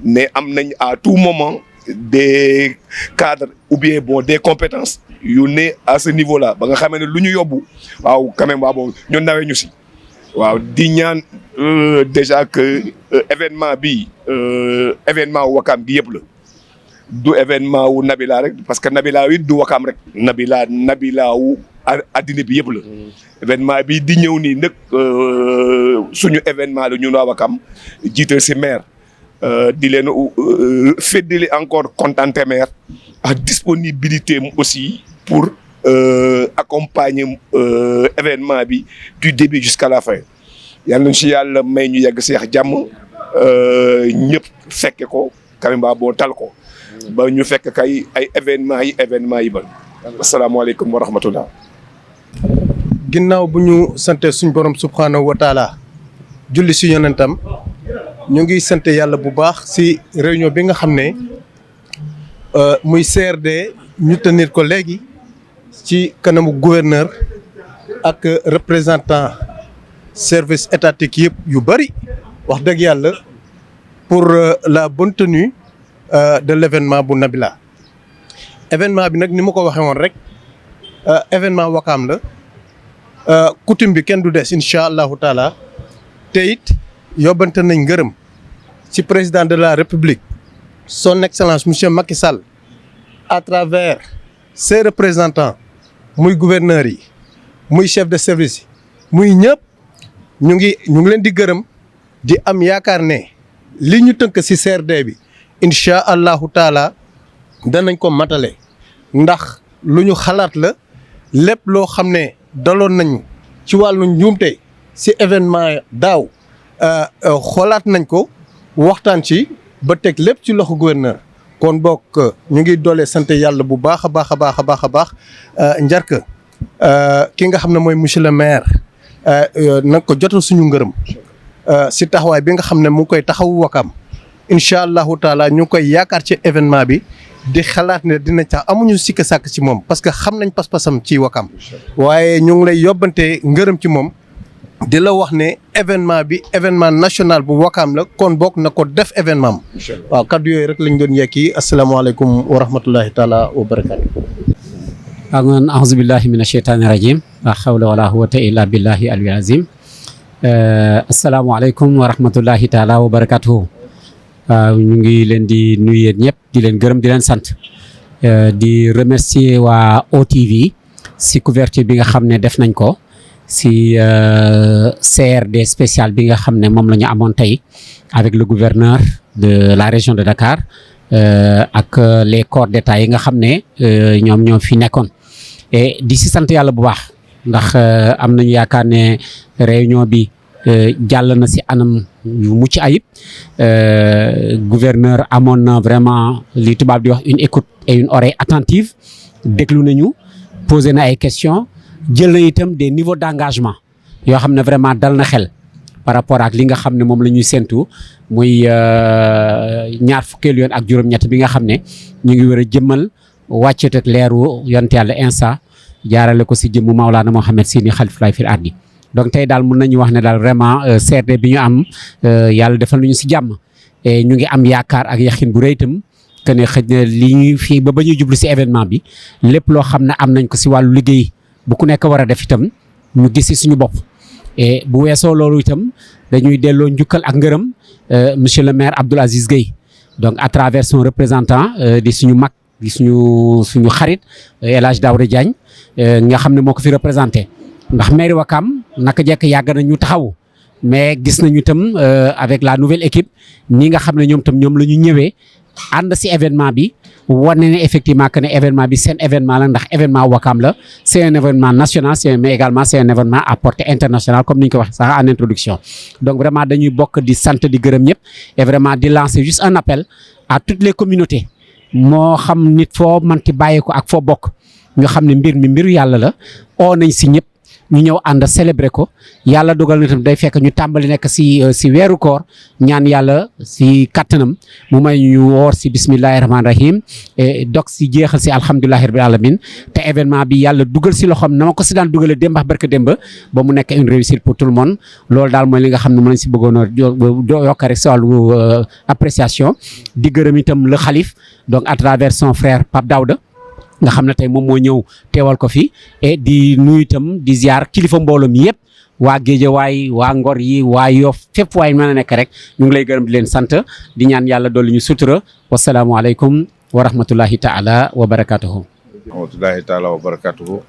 [SPEAKER 4] ne am nañ à tout moment des cadres ou bien bon des compétences yu ne à ce niveau là ba nga xamee ne lu ñu yóbbu waaw quand même waa bon ñun nawee ñu si waaw di ñaan déjà que événement bi événement Wakam gi yëpp la du événement wu Nabila rek parce que Nabila wi du Wakam rek Nabila wu addina bi yëpp la événement bi di ñëw nii nag suñu événement la ñun waa Wakam jiital si maire di leen feddali encore contenté maire ak disponibilité aussi pour accompagner événement bi du début jusqu'à la fin yàlla nañu si yàlla may ñu yegg seex jàmm ñëpp fekke ko Karimba boo tal ko ba ñu fekk kay ay événement yi ba asalaamaaleykum wa rahmatullah.
[SPEAKER 11] ginnaaw bu ñu sante suñ borom subhanahu wa taala julli si yonentam ñu ngi sant yàlla bu baax si réunion bi nga xam ne muy CRD ñu tenir ko léegi ci kanamu gouverneur ak représentant service étatique yëpp yu bëri wax dëgg yàlla pour la bonne tenue de l'événement bu Nabila événement bi nag ni ma ko waxee woon rek événement Wakaam la coutume bi kenn du des incha allahu taala te it yóbbante nañ ngërëm ci président de la république son excellence monsieur Macky Sall à travers ses représentants muy gouverneurs yi muy chef de service yi muy ñëpp ñu ngi leen di gërëm di am yaakaar ne li ñu tënk ci CRD bi incha allahu taala danañ ko matale ndax lu ñu xalaat la lépp loo xam ne daloon nañu ci wàllu njuumte ci événement daaw xoolaat nañ ko waxtaan ci ba teg lépp ci loxo gouverneur kon bokk ñu ngi doole sant yàlla bu baax a baax njarka ki nga xam ne mooy monsieur le maire nag ko jotal suñu ngërëm si taxawaay bi nga xam ne mu ngi koy taxawu Wakaam incha allahu taala ñu ngi koy yaakaar ci événement bi di xalaat ne dina tax amuñu sikk sàkk ci moom parce que xam nañ pas-pasam ci Wakaam waaye ñu ngi lay yóbbante ngërëm ci moom di la wax ne événement bi événement national bu Wakaam la kon bokk na ko def événement am waaw kaddu yooyu rek lañ doon yekki asalaamaaleykum wa rahmatullahi taala wa barakaatu.
[SPEAKER 2] aman ahousu billahi min asheytaani rajim la hawla wala quwwata illa billahi aliyil azim asalaamaaleykum wa rahmatullahi taala wa barakatuhu ñu ngi leen di nuyu yéen ñëpp di leen gërëm di leen sant di remercier waa OTV si couverture bi nga xam ne def nañ ko si CRD spécial bi nga xam ne moom la ñu amoon tey avec le gouverneur de la région de Dakar ak les corps d'État yi nga xam ne ñoom fi nekkoon et di si sant yàlla bu baax ndax am nañu yaakaar ne réunion bi jàll na si anam yu mucc ayib gouverneur amoon na vraiment li tubaab di wax une écoute et une oreille attentive déglu nañu posé na ay questions jël na itam des niveaux d'engagement yoo xam ne vraiment dal na xel par rapport ak li nga xam ne moom la ñuy séntu muy ñaar fukkeelu yoon ak juróom-ñett bi nga xam ne ñu ngi war a jëmmal wàccet ak leeru yonent yàlla Insa jaarale ko si jëmmu Maulana Mohamed Sini xalifulaay fil ardi donc tey daal mën nañu wax ne daal vraiment CRD bi ñu am yàlla defal nañu si jàmm et ñu ngi am yaakaar ak yaxin bu rëy itam que ne xëj na li ñuy fii ba ñuy jublu si événement bi lépp loo xam ne am nañ ko si wàllu liggéey bu ku nekk war a def itam ñu gis si suñu bopp. et bu weesoo loolu itam dañuy delloo njukkal ak ngërëm monsieur le maire Abdoul Aziz Gueye donc à travers son représentant di suñu mag di suñu xarit El Hadj Daouda Diagne nga xam ne moo ko fi représenté ndax mairie Wakaam naka jekk yàgg na ñu taxawu mais gis nañu itam avec la nouvelle équipe ñi nga xam ne ñoom itam ñoom la ñu ñëwee ànd si événement bi wane ne effectivement que ne événement bi seen événement la ndax événement Wakaam la c'est un événement national mais également c'est un événement à portée internationale comme ni ñu ko waxee sax en introduction donc vraiment dañuy bokk di sant di gërëm ñëpp et vraiment di lancer juste un appel à toutes les communautés moo xam nit foo manti bàyyi ko ak foo bokk ñu xam ne mbir mi mbiru yàlla la oo nañ si ñëpp ñu ñëw ànd célébrer ko yàlla dogal na tam day fekk ñu tàmbali nekk si weeru koor ñaan yàlla si kattanam mu may ñu woor si bismillahi rahmaani rahim et dog si jeexal si alhamdulillahi rabbil alamin te événement bi yàlla dugal si loxoom na ma ko si daan dugalee démb ak barka démb ba mu nekk une réussite pour tout le monde loolu daal mooy li nga xam ne mën nañ si bëggoon a yokk rek si wàllu appréciation di gërëm itam le xalif donc à travers son frère Pape Daouda nga xam ne tey moom moo ñëw teewal ko fi et di nuyu itam di ziar kilifa mbooloo mi yëpp waa Géejawaay waa Ngor yi waa Yoff fépp waay mën a nekk rek ñu ngi lay gërëm di leen sant di ñaan yàlla dolli ñu sutura wasalaamualeykum wa rahmatullahi taala wa barakatuhu.
[SPEAKER 10] rahmatullahi taala wa barakatuhu.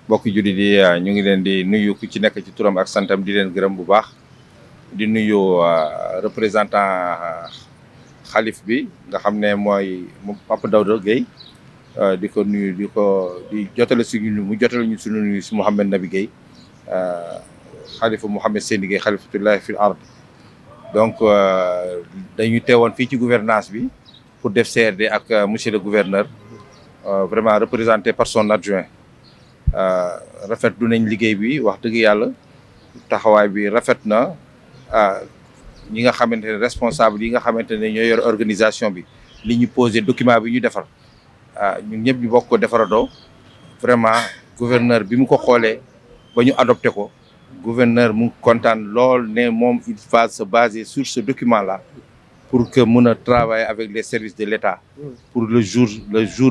[SPEAKER 10] mbokki jullit yi ñu ngi leen di nuyu ku ci nekk ci turam ak santam di leen gërëm bu baax di nuyu représentant xalif bi nga xam ne mooy Papa Daouda Gueye
[SPEAKER 13] di ko nuyu di jotale mu jotale ñu suñu nuyu si Mouhamed Nabi Guèye xalifa Mouhamed Seyni Guèye xalifatullahi fil ard donc dañu teewoon fii ci gouvernance bi pour def CRD ak monsieur le gouverneur vraiment représenté par son adjoint rafetlu nañ liggéey bi wax dëgg yàlla taxawaay bi rafet na ñi nga xamante ne responsable yi nga xamante ne ñoo yor organisation bi li ñu posé document bi ñu defar ñun ñëpp ñu bokk ko defaradoo vraiment gouverneur bi mu ko xoolee ba ñu adopté ko gouverneur mu ngi kontaan lool ne moom il va se baser sur ce document là pour que mën a travailler avec les services de l'État pour le jour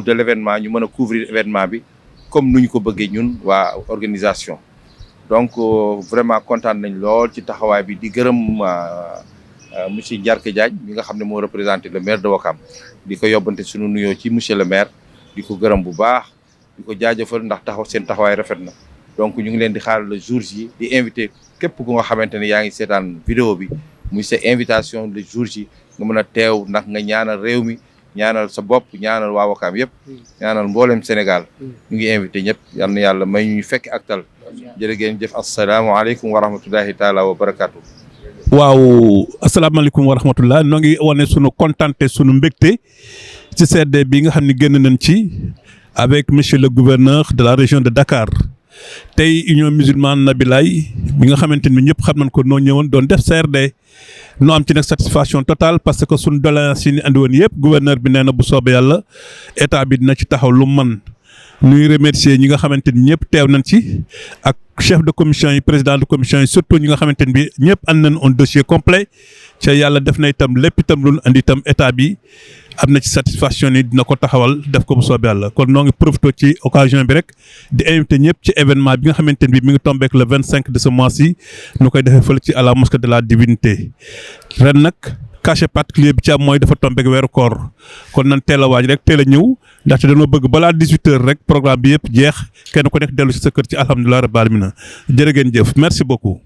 [SPEAKER 13] de l'événement ñu mën a couvrir événement bi comme nu ñu ko bëggee ñun waa organisation donc vraiment kontaan nañ lool ci taxawaay bi di gërëm monsieur Ndiarké Diagne mi nga xam ne moo représenté le maire de Ouakam di ko yóbbante suñu nuyoo ci monsieur le maire di ko gërëm bu baax di ko jaajëfal ndax seen taxawaay rafet na donc ñu ngi leen di xaar le jour ji di invité képp ku nga xamante ne yaa ngi seetaan vidéo bi muy sa invitation le jour ji nga mën a teew ndax nga ñaanal réew mi ñaanal sa bopp ñaanal waa Ouakam yëpp ñaanal mboolem Sénégal ñu ngi invité ñëpp yal na yàlla may ñu fekk ak tal jërë ngeen jëf asalaamaaleykum wa rahmatullahi taala wa barakaatu.
[SPEAKER 1] waaw asalaamaaleykum wa rahmatullah noo ngi wane sunu kontante sunu mbégte ci CRD bi nga xam ne génn nañ ci avec monsieur le gouverneur de la région de Dakar tey union musulmane Nabilaye bi nga xamante ni ñëpp xam nañ ko noo ñëwoon doon def CRD noo am ci nag satisfaction totale parce que sunu doléance yi ni andi woon yëpp gouverneur bi nee na bu soobee yàlla état bi dina ci taxaw lu man ñuy remercier ñi nga xamante ni ñëpp teew nañ ci ak chef de commission yi président de commission yi surtout ñi nga xamante ni bi ñëpp ànd nañ un dossier complet ca yàlla def na itam lépp itam lu andi itam état bi am na ci satisfaction ni dina ko taxawal def ko bu soobee yàlla kon noo ngi profité ci occasion bi rek di invité ñëpp ci événement bi nga xamante ni bi mi ngi tombé ak le 25 de ce mois-ci nu koy defee fële ci à la mosquée de la divinité ren nag cachet particulier bi ci am mooy dafa tombé ak weeru koor kon nan teel a waaj rek teel a ñëw ndaxte dañoo bëgg balaa 18h rek programme bi yëpp jeex kenn ku nekk dellu ci sa kër ci alhamdulilah rabbil alamin jërë ngeen jëf merci beaucoup.